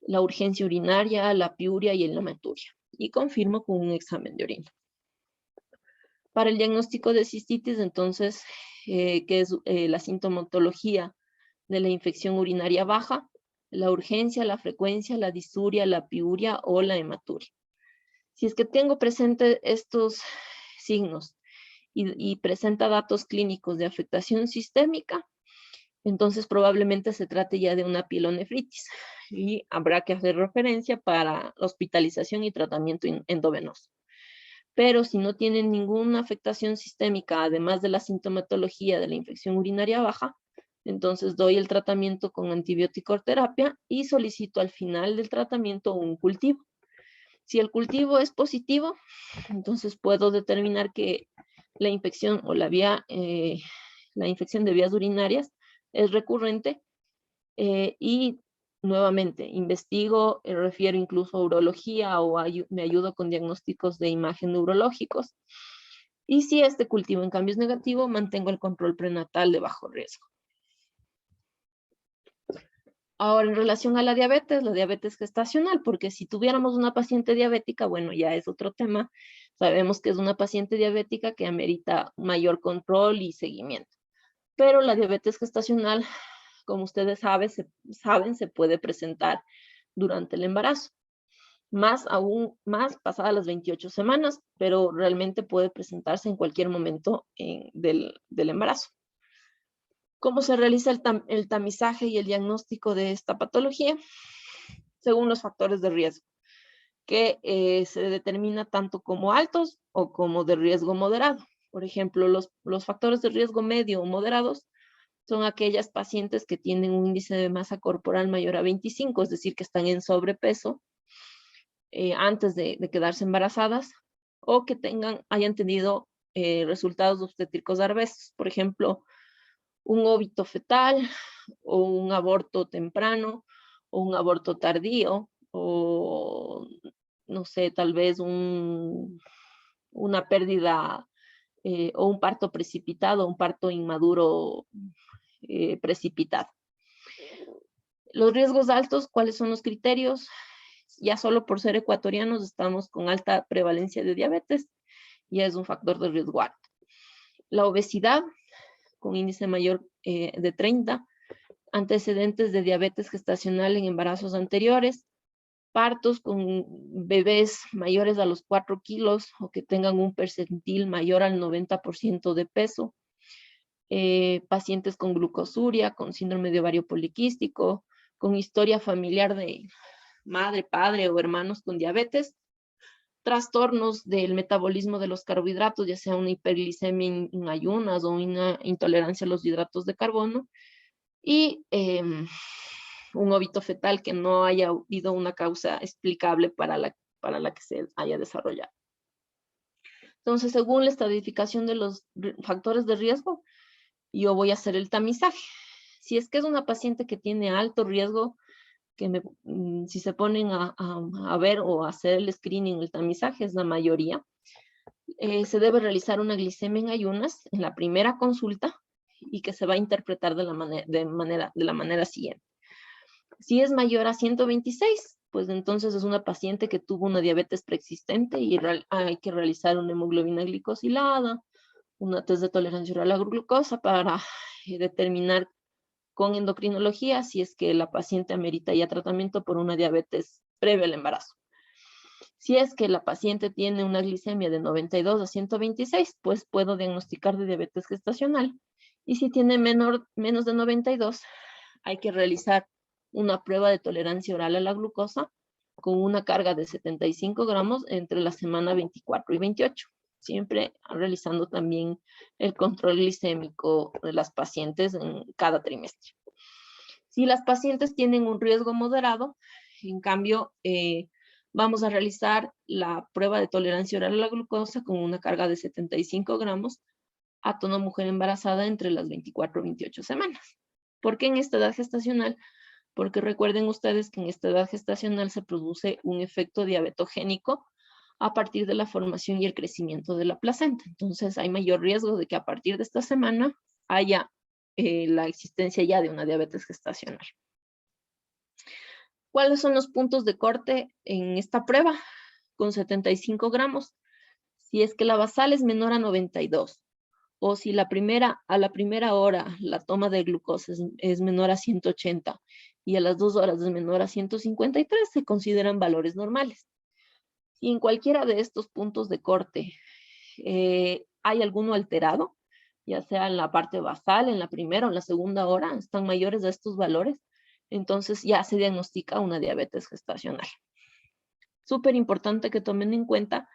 la urgencia urinaria, la piuria y la hematuria. Y confirmo con un examen de orina. Para el diagnóstico de cistitis, entonces, que es la sintomatología de la infección urinaria baja, la urgencia, la frecuencia, la disuria, la piuria o la hematuria. Si es que tengo presente estos signos y presenta datos clínicos de afectación sistémica, entonces probablemente se trate ya de una pielonefritis y habrá que hacer referencia para hospitalización y tratamiento endovenoso. Pero si no tienen ninguna afectación sistémica, además de la sintomatología de la infección urinaria baja, entonces doy el tratamiento con antibiótico terapia y solicito al final del tratamiento un cultivo. Si el cultivo es positivo, entonces puedo determinar que la infección o la infección de vías urinarias es recurrente y nuevamente investigo, refiero incluso a urología o me ayudo con diagnósticos de imagen neurológicos. Y si este cultivo en cambio es negativo, mantengo el control prenatal de bajo riesgo. Ahora, en relación a la diabetes gestacional, porque si tuviéramos una paciente diabética, bueno, ya es otro tema. Sabemos que es una paciente diabética que amerita mayor control y seguimiento. Pero la diabetes gestacional, como ustedes saben, se puede presentar durante el embarazo. Aún más pasadas las 28 semanas, pero realmente puede presentarse en cualquier momento del embarazo. ¿Cómo se realiza el tamizaje y el diagnóstico de esta patología? Según los factores de riesgo, que se determina tanto como altos o como de riesgo moderado. Por ejemplo, los factores de riesgo medio o moderados son aquellas pacientes que tienen un índice de masa corporal mayor a 25, es decir, que están en sobrepeso antes de quedarse embarazadas o que hayan tenido resultados obstétricos adversos. Por ejemplo, un óbito fetal o un aborto temprano o un aborto tardío o, no sé, tal vez una pérdida o un parto precipitado, un parto inmaduro precipitado. Los riesgos altos, ¿cuáles son los criterios? Ya solo por ser ecuatorianos estamos con alta prevalencia de diabetes, ya es un factor de riesgo alto. La obesidad, con índice mayor de 30, antecedentes de diabetes gestacional en embarazos anteriores, partos con bebés mayores a los 4 kilos o que tengan un percentil mayor al 90% de peso, pacientes con glucosuria, con síndrome de ovario poliquístico, con historia familiar de madre, padre o hermanos con diabetes, trastornos del metabolismo de los carbohidratos, ya sea una hiperglicemia en ayunas o una intolerancia a los hidratos de carbono, y un óbito fetal que no haya habido una causa explicable para la que se haya desarrollado. Entonces, según la estratificación de los factores de riesgo, yo voy a hacer el tamizaje. Si es que es una paciente que tiene alto riesgo, si se ponen a ver o a hacer el screening, el tamizaje es la mayoría, se debe realizar una glicemia en ayunas en la primera consulta y que se va a interpretar de la manera siguiente. Si es mayor a 126, pues entonces es una paciente que tuvo una diabetes preexistente y hay que realizar una hemoglobina glicosilada, una test de tolerancia oral a la glucosa para determinar con endocrinología si es que la paciente amerita ya tratamiento por una diabetes previa al embarazo. Si es que la paciente tiene una glicemia de 92 a 126, pues puedo diagnosticar de diabetes gestacional. Y si tiene menos de 92, hay que realizar una prueba de tolerancia oral a la glucosa con una carga de 75 gramos entre la semana 24 y 28. Siempre realizando también el control glicémico de las pacientes en cada trimestre. Si las pacientes tienen un riesgo moderado, en cambio, vamos a realizar la prueba de tolerancia oral a la glucosa con una carga de 75 gramos a toda mujer embarazada entre las 24 y 28 semanas. ¿Por qué en esta edad gestacional? Porque recuerden ustedes que en esta edad gestacional se produce un efecto diabetogénico a partir de la formación y el crecimiento de la placenta. Entonces hay mayor riesgo de que a partir de esta semana haya la existencia ya de una diabetes gestacional. ¿Cuáles son los puntos de corte en esta prueba? Con 75 gramos. Si es que la basal es menor a 92, o si a la primera hora la toma de glucosa es menor a 180 y a las 2 horas es menor a 153, se consideran valores normales. Si en cualquiera de estos puntos de corte hay alguno alterado, ya sea en la parte basal, en la primera o en la segunda hora, están mayores a estos valores, entonces ya se diagnostica una diabetes gestacional. Súper importante que tomen en cuenta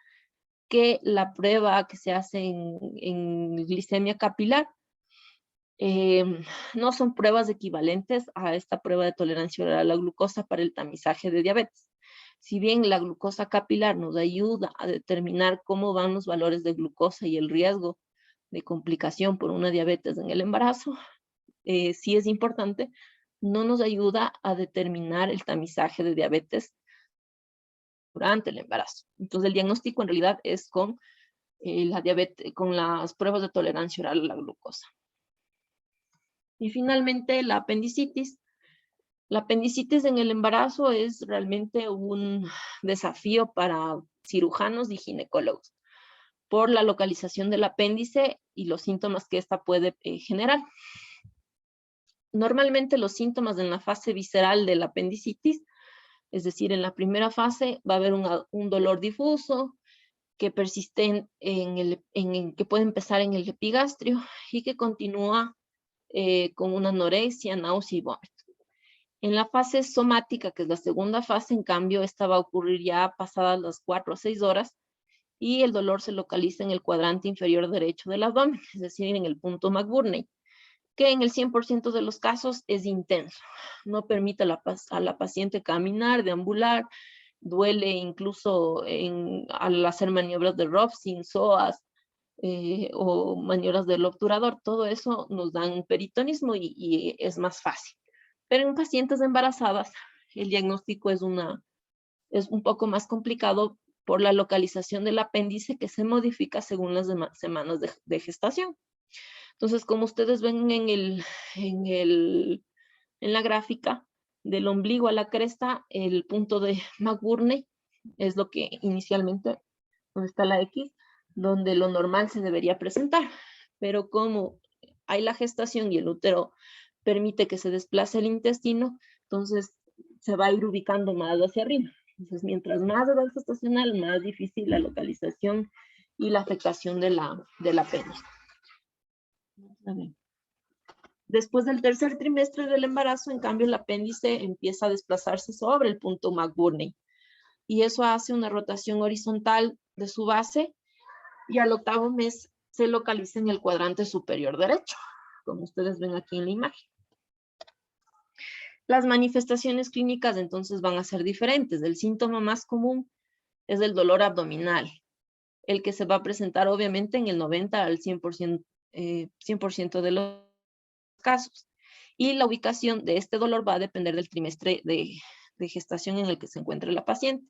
que la prueba que se hace en glicemia capilar no son pruebas equivalentes a esta prueba de tolerancia oral a la glucosa para el tamizaje de diabetes. Si bien la glucosa capilar nos ayuda a determinar cómo van los valores de glucosa y el riesgo de complicación por una diabetes en el embarazo, sí es importante, no nos ayuda a determinar el tamizaje de diabetes durante el embarazo. Entonces el diagnóstico en realidad es con la diabetes, con las pruebas de tolerancia oral a la glucosa. Y finalmente la apendicitis. La apendicitis en el embarazo es realmente un desafío para cirujanos y ginecólogos por la localización del apéndice y los síntomas que ésta puede generar. Normalmente los síntomas en la fase visceral de la apendicitis, es decir, en la primera fase va a haber un dolor difuso que persiste que puede empezar en el epigastrio y que continúa con una anorexia, náusea y vómito. En la fase somática, que es la segunda fase, en cambio, esta va a ocurrir ya pasadas las 4 a 6 horas y el dolor se localiza en el cuadrante inferior derecho del abdomen, es decir, en el punto McBurney, que en el 100% de los casos es intenso. No permite a la paciente caminar, deambular, duele incluso al hacer maniobras de Robson, psoas o maniobras del obturador. Todo eso nos dan peritonismo y es más fácil. Pero en pacientes embarazadas, el diagnóstico es un poco más complicado por la localización del apéndice que se modifica según las semanas de gestación. Entonces, como ustedes ven en la gráfica, del ombligo a la cresta, el punto de McBurney es lo que inicialmente, donde está la X, donde lo normal se debería presentar. Pero como hay la gestación y el útero permite que se desplace el intestino, entonces se va a ir ubicando más hacia arriba. Entonces, mientras más edad gestacional, más difícil la localización y la afectación del apéndice. Después del tercer trimestre del embarazo, en cambio, el apéndice empieza a desplazarse sobre el punto McBurney. Y eso hace una rotación horizontal de su base y al 8º mes se localiza en el cuadrante superior derecho, como ustedes ven aquí en la imagen. Las manifestaciones clínicas entonces van a ser diferentes. El síntoma más común es el dolor abdominal, el que se va a presentar obviamente en el 90 al 100% de los casos. Y la ubicación de este dolor va a depender del trimestre de gestación en el que se encuentre la paciente.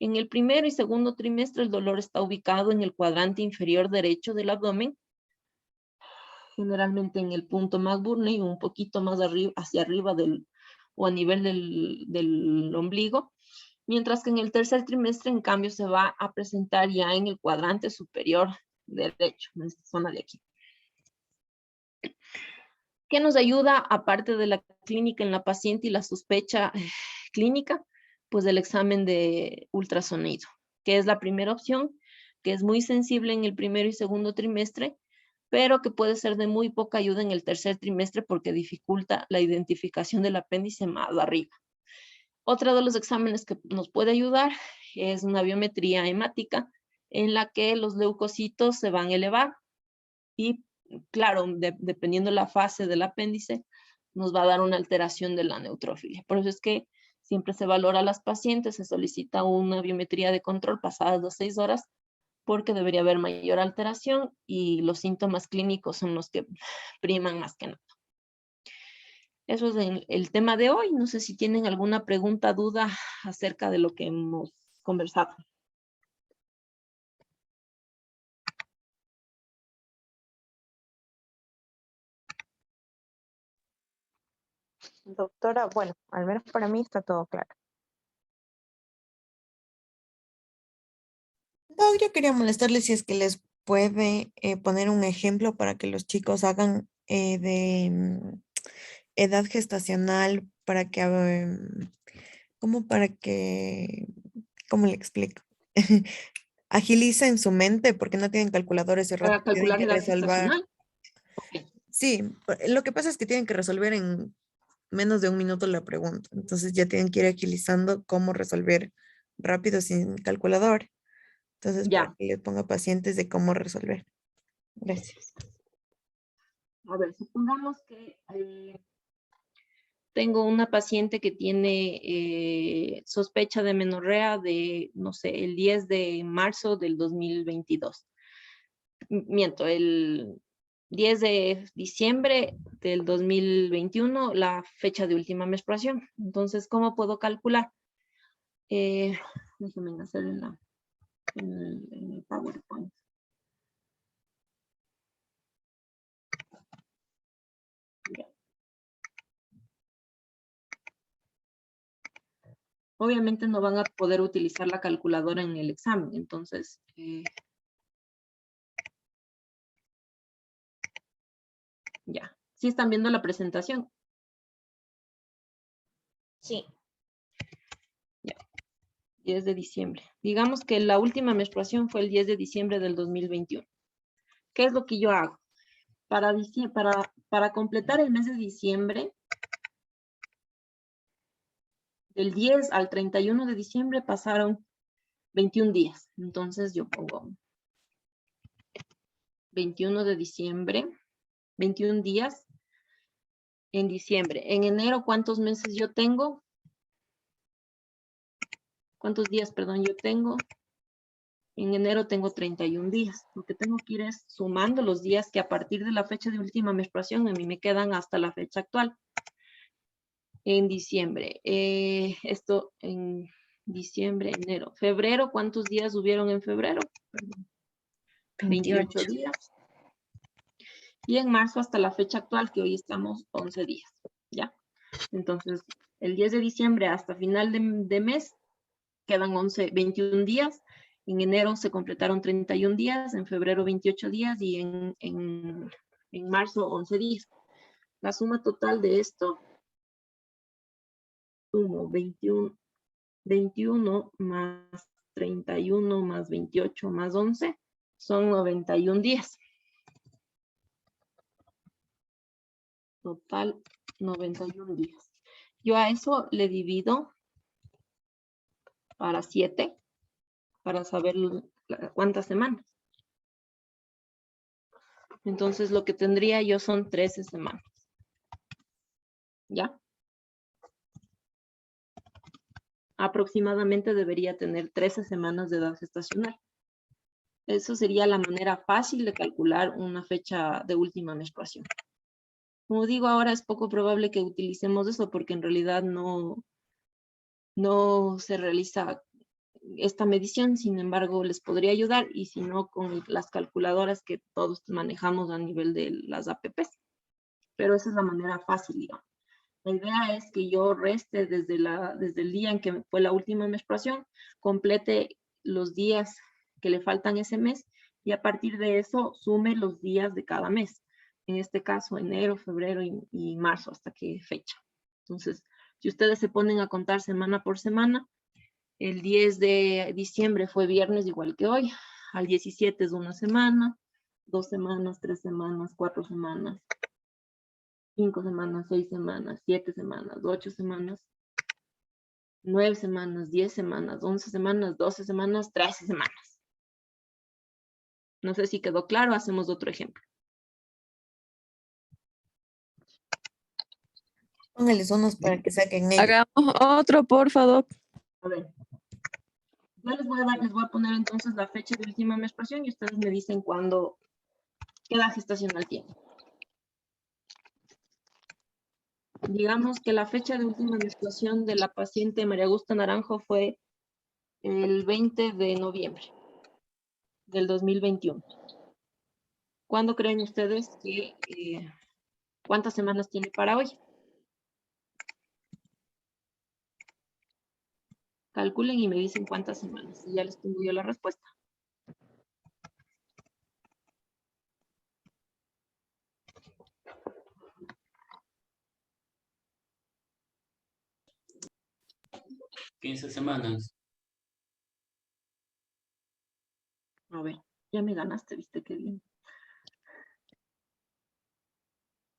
En el primero y segundo trimestre el dolor está ubicado en el cuadrante inferior derecho del abdomen, generalmente en el punto más burne y un poquito más arriba, hacia arriba o a nivel del ombligo, mientras que en el tercer trimestre, en cambio, se va a presentar ya en el cuadrante superior derecho, en esta zona de aquí. ¿Qué nos ayuda, aparte de la clínica en la paciente y la sospecha clínica? Pues el examen de ultrasonido, que es la primera opción, que es muy sensible en el primero y segundo trimestre, pero que puede ser de muy poca ayuda en el tercer trimestre porque dificulta la identificación del apéndice más arriba. Otro de los exámenes que nos puede ayudar es una biometría hemática en la que los leucocitos se van a elevar y, claro, dependiendo la fase del apéndice, nos va a dar una alteración de la neutrófilia. Por eso es que siempre se valora a las pacientes, se solicita una biometría de control pasadas las 6 horas porque debería haber mayor alteración y los síntomas clínicos son los que priman más que nada. Eso es el tema de hoy. No sé si tienen alguna pregunta, duda acerca de lo que hemos conversado. Doctora, bueno, al menos para mí está todo claro. No, yo quería molestarles si es que les puede poner un ejemplo para que los chicos hagan de edad gestacional para que, como para que, ¿cómo le explico? Agilicen su mente porque no tienen calculadores y Para rato tienen calcular que edad resolver. gestacional. Ok. Sí, lo que pasa es que tienen que resolver en menos de un minuto la pregunta. Entonces ya tienen que ir agilizando cómo resolver rápido sin calculador. Entonces, para Ya. que les ponga pacientes de cómo resolver. Gracias. A ver, supongamos que tengo una paciente que tiene sospecha de menorrea de, no sé, el 10 de marzo del 2022. Miento, el 10 de diciembre del 2021, la fecha de última menstruación. Entonces, ¿cómo puedo calcular? Déjenme hacer en el PowerPoint. Ya. Obviamente no van a poder utilizar la calculadora en el examen, entonces... ya. ¿Sí están viendo la presentación? Sí. Ya. 10 de diciembre. Digamos que la última menstruación fue el 10 de diciembre del 2021. ¿Qué es lo que yo hago? Para completar el mes de diciembre, del 10 al 31 de diciembre pasaron 21 días. Entonces yo pongo 21 de diciembre, 21 días en diciembre. En enero, ¿cuántos meses yo tengo? ¿Cuántos días, perdón, yo tengo? En enero tengo 31 días. Lo que tengo que ir es sumando los días que a partir de la fecha de última menstruación a mí me quedan hasta la fecha actual. En diciembre. Esto en diciembre, enero. Febrero, ¿cuántos días hubieron en febrero? 28 días. Y en marzo hasta la fecha actual, que hoy estamos 11 días. ¿Ya? Entonces, el 10 de diciembre hasta final de mes quedan 21 días. En enero se completaron 31 días, en febrero 28 días y en marzo 11 días. La suma total de esto, sumo 21 más 31 más 28 más 11, son 91 días. Total, 91 días. Yo a eso le divido para 7, para saber cuántas semanas. Entonces, lo que tendría yo son 13 semanas. ¿Ya? Aproximadamente debería tener 13 semanas de edad gestacional. Eso sería la manera fácil de calcular una fecha de última menstruación. Como digo, ahora es poco probable que utilicemos eso porque en realidad no se realiza esta medición, sin embargo, les podría ayudar y si no, con las calculadoras que todos manejamos a nivel de las APPs. Pero esa es la manera fácil, digamos. La idea es que yo reste desde el día en que fue la última menstruación, complete los días que le faltan ese mes y a partir de eso sume los días de cada mes. En este caso, enero, febrero y marzo, ¿hasta qué fecha? Entonces, si ustedes se ponen a contar semana por semana, el 10 de diciembre fue viernes igual que hoy, al 17 es una semana, 2 semanas, 3 semanas, 4 semanas, 5 semanas, 6 semanas, 7 semanas, 8 semanas, 9 semanas, 10 semanas, 11 semanas, 12 semanas, 13 semanas. No sé si quedó claro, hacemos otro ejemplo. Póngales unos para que saquen ellos. Hagamos otro, por favor. A ver. Yo les voy a poner entonces la fecha de última menstruación y ustedes me dicen cuándo, qué edad gestacional tiene. Digamos que la fecha de última menstruación de la paciente María Augusta Naranjo fue el 20 de noviembre del 2021. ¿Cuándo creen ustedes que, cuántas semanas tiene para hoy? Calculen y me dicen cuántas semanas. Y ya les tengo yo la respuesta. ¿15 semanas? A ver, ya me ganaste, viste qué bien.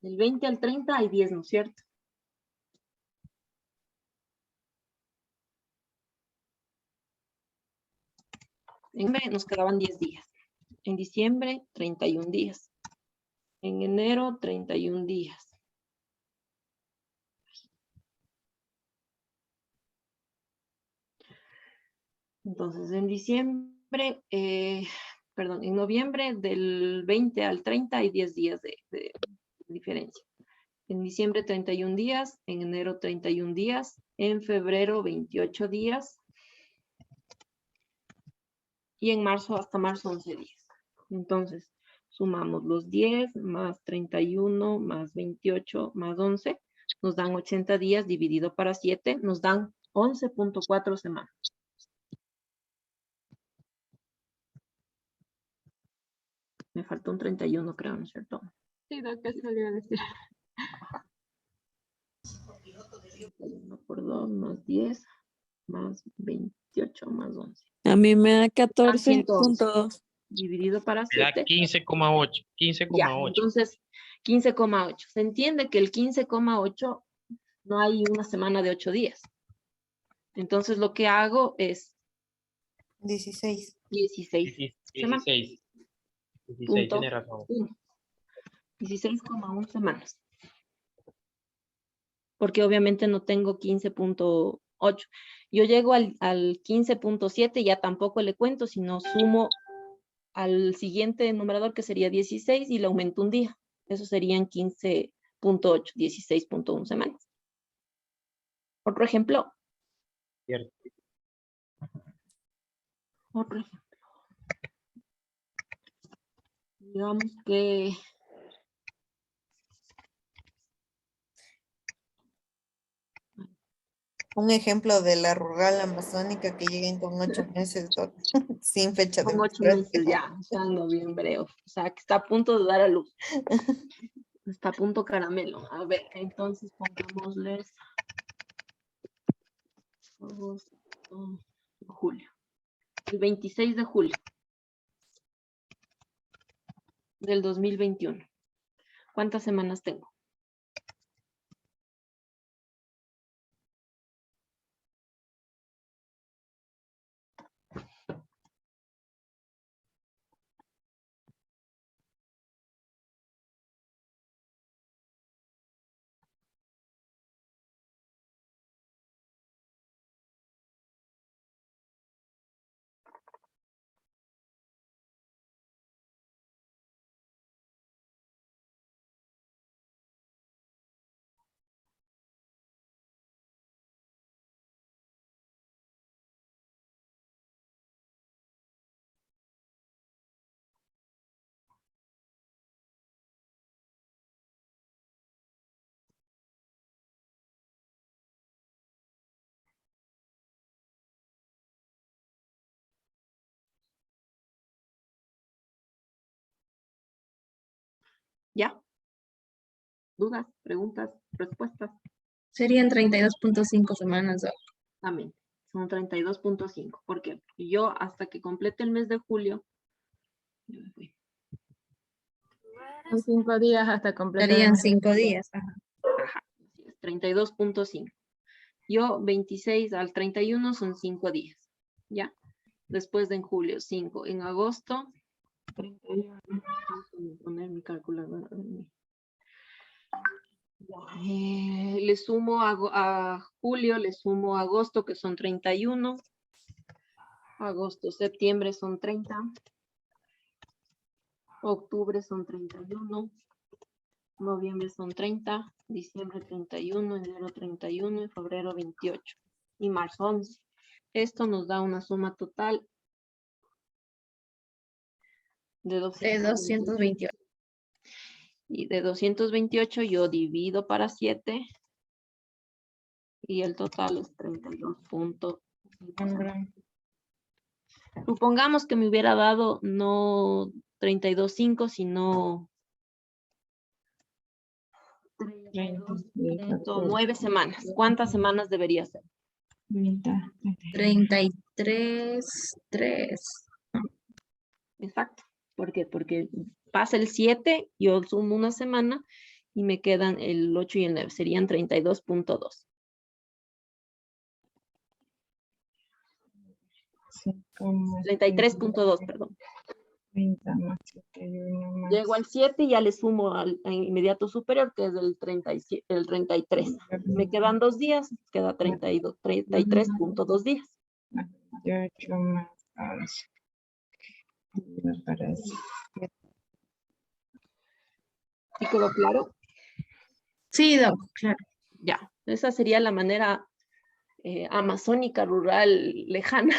Del 20 al 30 hay 10, ¿no es cierto? En noviembre nos quedaban 10 días. En diciembre, 31 días. En enero, 31 días. Entonces, en diciembre, perdón, en noviembre del 20 al 30 hay 10 días de diferencia. En diciembre 31 días, en enero 31 días, en febrero 28 días y en marzo hasta marzo 11 días. Entonces, sumamos los 10 más 31 más 28 más 11, nos dan 80 días dividido para 7, nos dan 11.4 semanas. Me faltó un 31, creo, ¿no es cierto? Sí, lo que solía decir. 31 por 2 más 10 más 28 más 11. A mí me da 111. 14.2. Dividido para Me da 7. 15,8. Ya, 15,8. entonces 15,8. Se entiende que el 15,8 no hay una semana de 8 días. Entonces lo que hago es 16. 16 semanas. 16. 16, Punto tiene razón. 1. 16,1 semanas. Porque obviamente no tengo 15.8. Yo llego al 15.7 y ya tampoco le cuento, sino sumo al siguiente numerador que sería 16 y le aumento un día. Eso serían 15.8, 16.1 semanas. Otro ejemplo. Cierto. Otro ejemplo. Digamos que Un ejemplo de la rural amazónica que lleguen con 8 meses sin fecha de con 8 meses menstruación. ya, está en noviembre, o sea, que está a punto de dar a luz. Está a punto caramelo. A ver, entonces pongámosles agosto, julio. El 26 de julio del 2021. ¿Cuántas semanas tengo? ¿Ya? ¿Dudas, preguntas, respuestas? Serían 32.5 semanas, Doc. También. Son 32.5. ¿Por qué? Porque yo hasta que complete el mes de julio, ya me fui. Son 5 días hasta completar. Serían 5 días. Ajá. Ajá, así es, 32.5. Yo 26 al 31 son 5 días, ¿ya? Después de en julio, 5. En agosto, 31. Voy a poner mi calculadora. Le sumo a julio, le sumo a agosto, que son 31. Agosto, septiembre son 30. Octubre son 31. Noviembre son 30. Diciembre 31. Enero 31. Y febrero 28. Y marzo 11. Esto nos da una suma total de 228. Y de 228 yo divido para 7 y el total es 32.5. Supongamos que me hubiera dado no 32.5, sino 9 semanas. ¿Cuántas semanas debería ser? 33.3. Exacto. ¿Por qué? Porque pasa el 7, yo sumo una semana y me quedan el 8 y el 9. Serían 32.2. 33.2, perdón. 30 más 71 más. Llego al 7 y ya le sumo al inmediato superior, que es el 37, el 33. Me quedan 2 días, queda 33.2 días. 28 más 11. Me parece. ¿Sí quedó claro? Sí, Doc, claro. Ya, esa sería la manera amazónica, rural, lejana,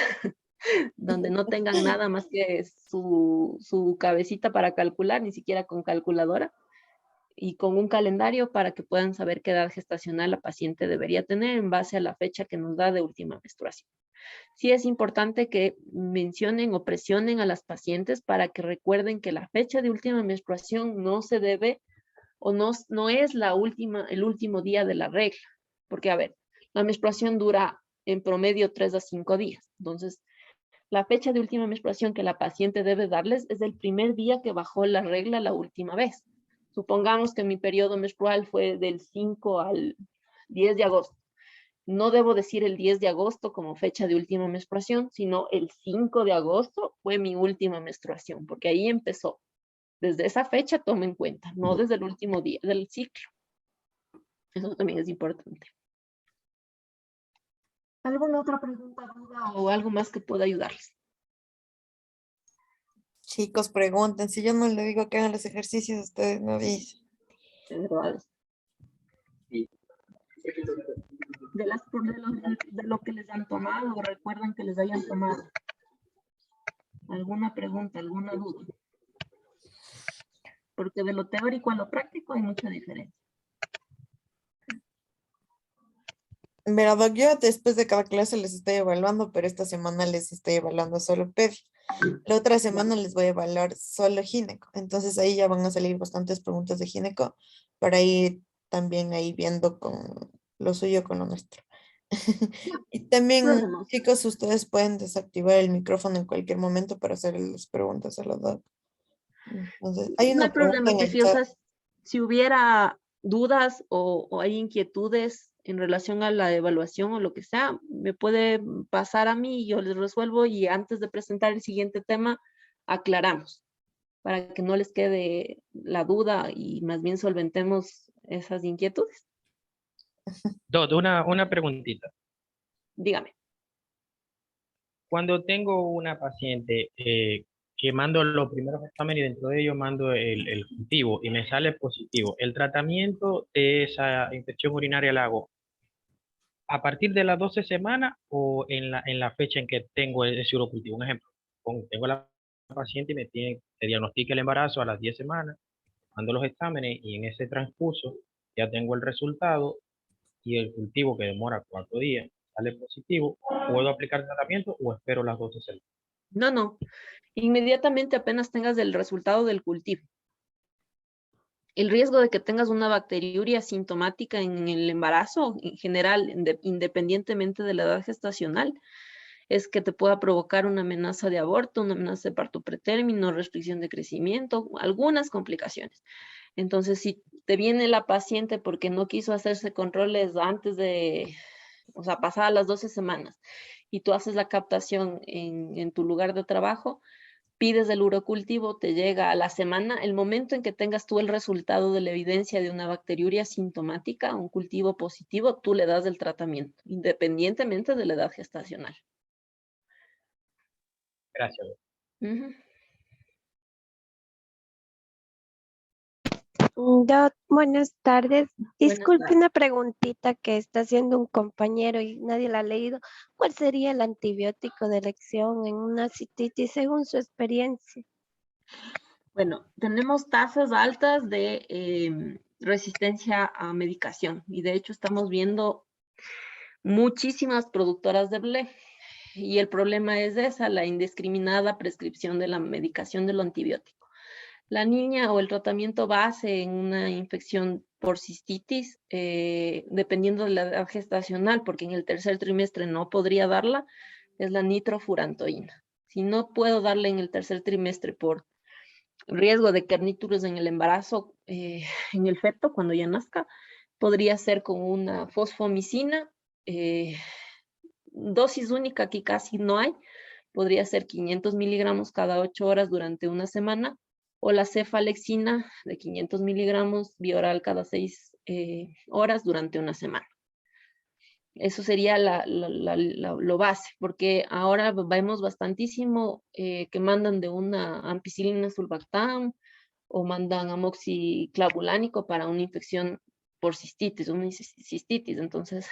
donde no tengan nada más que su cabecita para calcular, ni siquiera con calculadora, y con un calendario para que puedan saber qué edad gestacional la paciente debería tener en base a la fecha que nos da de última menstruación. Sí es importante que mencionen o presionen a las pacientes para que recuerden que la fecha de última menstruación no se debe o no es el último día de la regla, porque a ver, la menstruación dura en promedio 3 a 5 días, entonces la fecha de última menstruación que la paciente debe darles es el primer día que bajó la regla la última vez. Supongamos que mi periodo menstrual fue del 5 al 10 de agosto. No debo decir el 10 de agosto como fecha de última menstruación, sino el 5 de agosto fue mi última menstruación, porque ahí empezó. Desde esa fecha toma en cuenta, no desde el último día del ciclo. Eso también es importante. ¿Alguna otra pregunta, duda o algo más que pueda ayudarles? Chicos, pregunten. Si yo no le digo que hagan los ejercicios, ustedes no dicen. De verdad. De lo que les han tomado, o recuerdan que les hayan tomado. ¿Alguna pregunta, alguna duda? Porque de lo teórico a lo práctico hay mucha diferencia. Verá, Doc, yo después de cada clase les estoy evaluando, pero esta semana les estoy evaluando solo pedio. La otra semana les voy a evaluar solo gineco. Entonces ahí ya van a salir bastantes preguntas de gineco para ir también ahí viendo con lo suyo con lo nuestro. Y también, Problemas. chicos, ustedes pueden desactivar el micrófono en cualquier momento para hacer las preguntas a los Doc. Entonces, hay No hay una pregunta problema, en que el si, o chat. sea, si hubiera dudas o hay inquietudes en relación a la evaluación o lo que sea, me puede pasar a mí y yo les resuelvo y antes de presentar el siguiente tema, aclaramos para que no les quede la duda y más bien solventemos esas inquietudes. Una preguntita. Dígame. Cuando tengo una paciente que mando los primeros exámenes y dentro de ellos mando el cultivo y me sale positivo, ¿el tratamiento de esa infección urinaria la hago a partir de las 12 semanas o en la fecha en que tengo ese urocultivo? Un ejemplo, tengo la paciente y se diagnostica el embarazo a las 10 semanas, mando los exámenes y en ese transcurso ya tengo el resultado y el cultivo que demora 4 días sale positivo, ¿puedo aplicar tratamiento o espero las 12 semanas? No. Inmediatamente apenas tengas el resultado del cultivo. El riesgo de que tengas una bacteriuria sintomática en el embarazo, en general, independientemente de la edad gestacional, es que te pueda provocar una amenaza de aborto, una amenaza de parto pretérmino, restricción de crecimiento, algunas complicaciones. Entonces, si te viene la paciente porque no quiso hacerse controles antes de, o sea, pasadas las 12 semanas, y tú haces la captación en tu lugar de trabajo, pides el urocultivo, te llega a la semana, el momento en que tengas tú el resultado de la evidencia de una bacteriuria sintomática, un cultivo positivo, tú le das el tratamiento, independientemente de la edad gestacional. Gracias. Ujú. Doc, buenas tardes. Buenas Disculpe tardes. una preguntita que está haciendo un compañero y nadie la ha leído. ¿Cuál sería el antibiótico de elección en una cistitis según su experiencia? Bueno, tenemos tasas altas de resistencia a medicación y de hecho estamos viendo muchísimas productoras de BLE y el problema es esa, la indiscriminada prescripción de la medicación de lo antibiótico. La niña o el tratamiento base en una infección por cistitis, dependiendo de la edad gestacional, porque en el tercer trimestre no podría darla, es la nitrofurantoína. Si no puedo darle en el tercer trimestre por riesgo de kernítulos en el embarazo, en el feto, cuando ya nazca, podría ser con una fosfomicina, dosis única aquí casi no hay, podría ser 500 miligramos cada 8 horas durante una semana, o la cefalexina de 500 miligramos bioral cada 6 horas durante una semana. Eso sería lo base, porque ahora vemos bastantísimo que mandan de una ampicilina sulbactam o mandan amoxiclavulánico para una infección por cistitis, una cistitis. Entonces,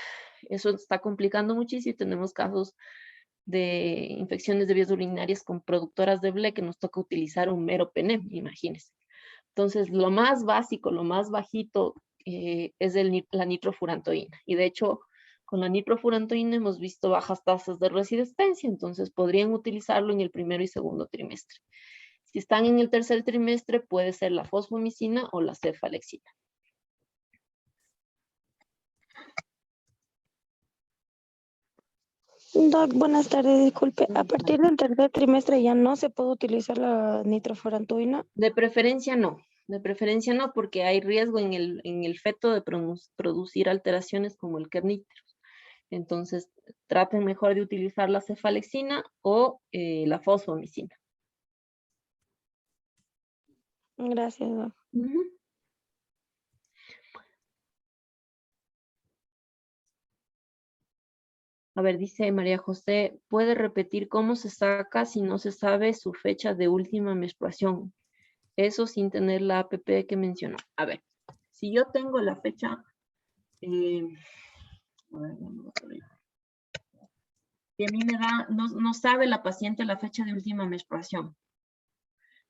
eso está complicando muchísimo y tenemos casos de infecciones de vías urinarias con productoras de BLE que nos toca utilizar un mero pene, imagínense. Entonces, lo más básico, lo más bajito es la nitrofurantoína. Y de hecho, con la nitrofurantoína hemos visto bajas tasas de resistencia, entonces podrían utilizarlo en el primero y segundo trimestre. Si están en el tercer trimestre, puede ser la fosfomicina o la cefalexina. Doc, buenas tardes. Disculpe, a Buenas partir del tercer trimestre ya no se puede utilizar la nitrofurantoína. De preferencia no, porque hay riesgo en el feto de producir alteraciones como el kerníteros. Entonces, traten mejor de utilizar la cefalexina o la fosfomicina. Gracias, Doc. A ver, dice María José, ¿puede repetir cómo se saca si no se sabe su fecha de última menstruación? Eso sin tener la APP que mencionó. A ver, si yo tengo la fecha, a ver, vamos a ver. Y a mí me da, no sabe la paciente la fecha de última menstruación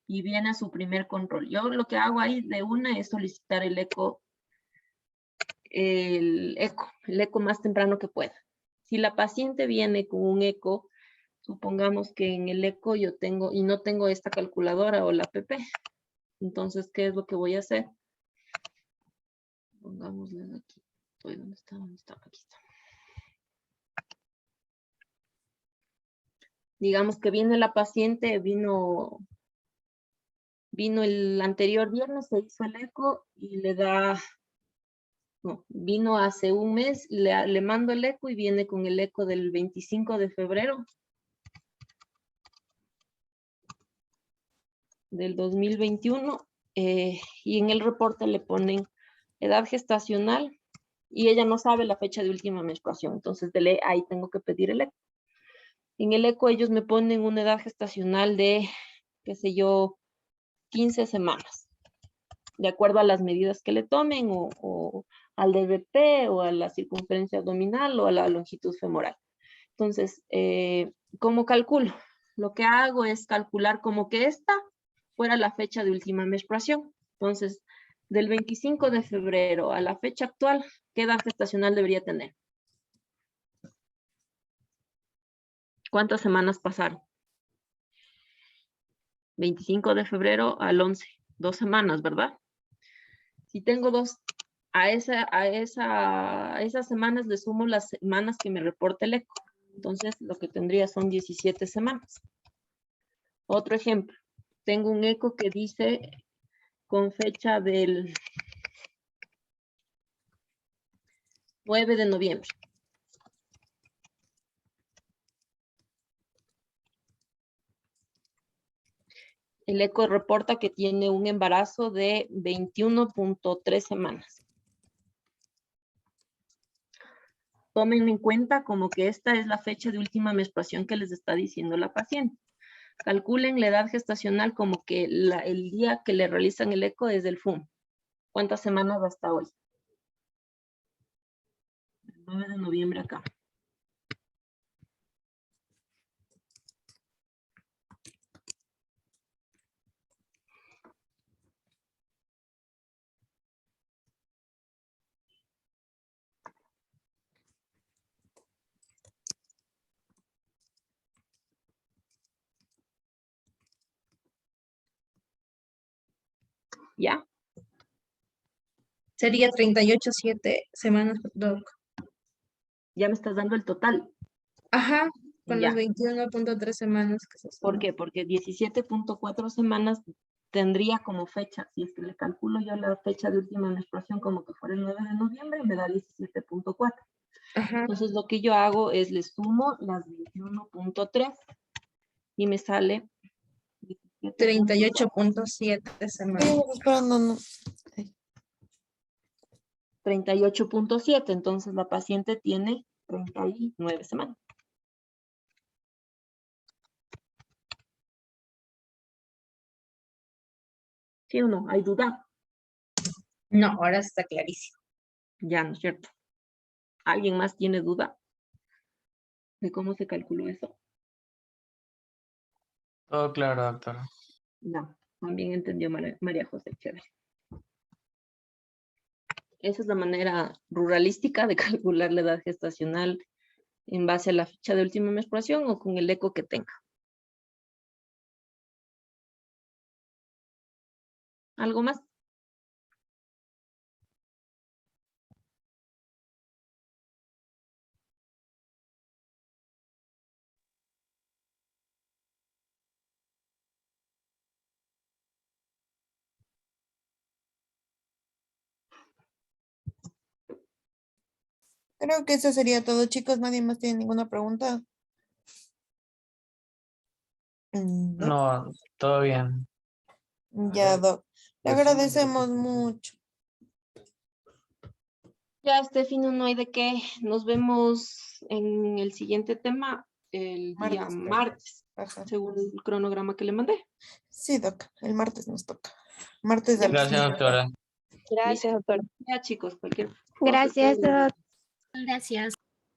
y viene a su primer control. Yo lo que hago ahí de una es solicitar el eco más temprano que pueda. Si la paciente viene con un eco, supongamos que en el eco yo tengo, y no tengo esta calculadora o la APP, entonces, ¿qué es lo que voy a hacer? Pongámosle aquí. ¿Dónde está? Aquí está. Digamos que viene la paciente, vino el anterior viernes, se hizo el eco y le da, no, vino hace un mes, le mando el eco y viene con el eco del 25 de febrero del 2021 y en el reporte le ponen edad gestacional y ella no sabe la fecha de última menstruación, entonces ahí tengo que pedir el eco. En el eco ellos me ponen una edad gestacional de, qué sé yo, 15 semanas, de acuerdo a las medidas que le tomen o al DBP o a la circunferencia abdominal o a la longitud femoral. Entonces, ¿cómo calculo? Lo que hago es calcular como que esta fuera la fecha de última menstruación. Entonces, del 25 de febrero a la fecha actual, ¿qué edad gestacional debería tener? ¿Cuántas semanas pasaron? 25 de febrero al 11, 2 semanas, ¿verdad? Si tengo dos, a esas semanas le sumo las semanas que me reporta el eco. Entonces, lo que tendría son 17 semanas. Otro ejemplo. Tengo un eco que dice con fecha del 9 de noviembre. El eco reporta que tiene un embarazo de 21.3 semanas. Tomen en cuenta como que esta es la fecha de última menstruación que les está diciendo la paciente. Calculen la edad gestacional como que el día que le realizan el eco es del FUM. ¿Cuántas semanas hasta hoy? El 9 de noviembre acá. ¿Ya? Sería 38.7 semanas, doc. Ya me estás dando el total. Ajá, con Ya. las 21.3 semanas que se ¿Por suman. qué? Porque 17.4 semanas tendría como fecha, si es que le calculo yo la fecha de última menstruación como que fuera el 9 de noviembre, me da 17.4. Ajá, Entonces lo que yo hago es le sumo las 21.3 y me sale 38.7 semanas. Espera, no. 38.7. Entonces la paciente tiene 39 semanas. ¿Sí o no? ¿Hay duda? No, ahora está clarísimo. Ya, ¿no es cierto? ¿Alguien más tiene duda de cómo se calculó eso? Todo claro, doctora. No, también entendió María José, chévere. Esa es la manera ruralística de calcular la edad gestacional en base a la fecha de última menstruación o con el eco que tenga. ¿Algo más? Creo que eso sería todo, chicos. Nadie más tiene ninguna pregunta. No. No, todo bien. Ya, Doc. Le agradecemos mucho. Ya, Estefino, no hay de qué. Nos vemos en el siguiente tema el día Martes, creo. martes, Ajá. según el cronograma que le mandé. Sí, Doc. El martes nos toca. Martes de Gracias, doctora. Gracias, doctor. Ya, chicos, cualquier cosa. Gracias, doc. Gracias.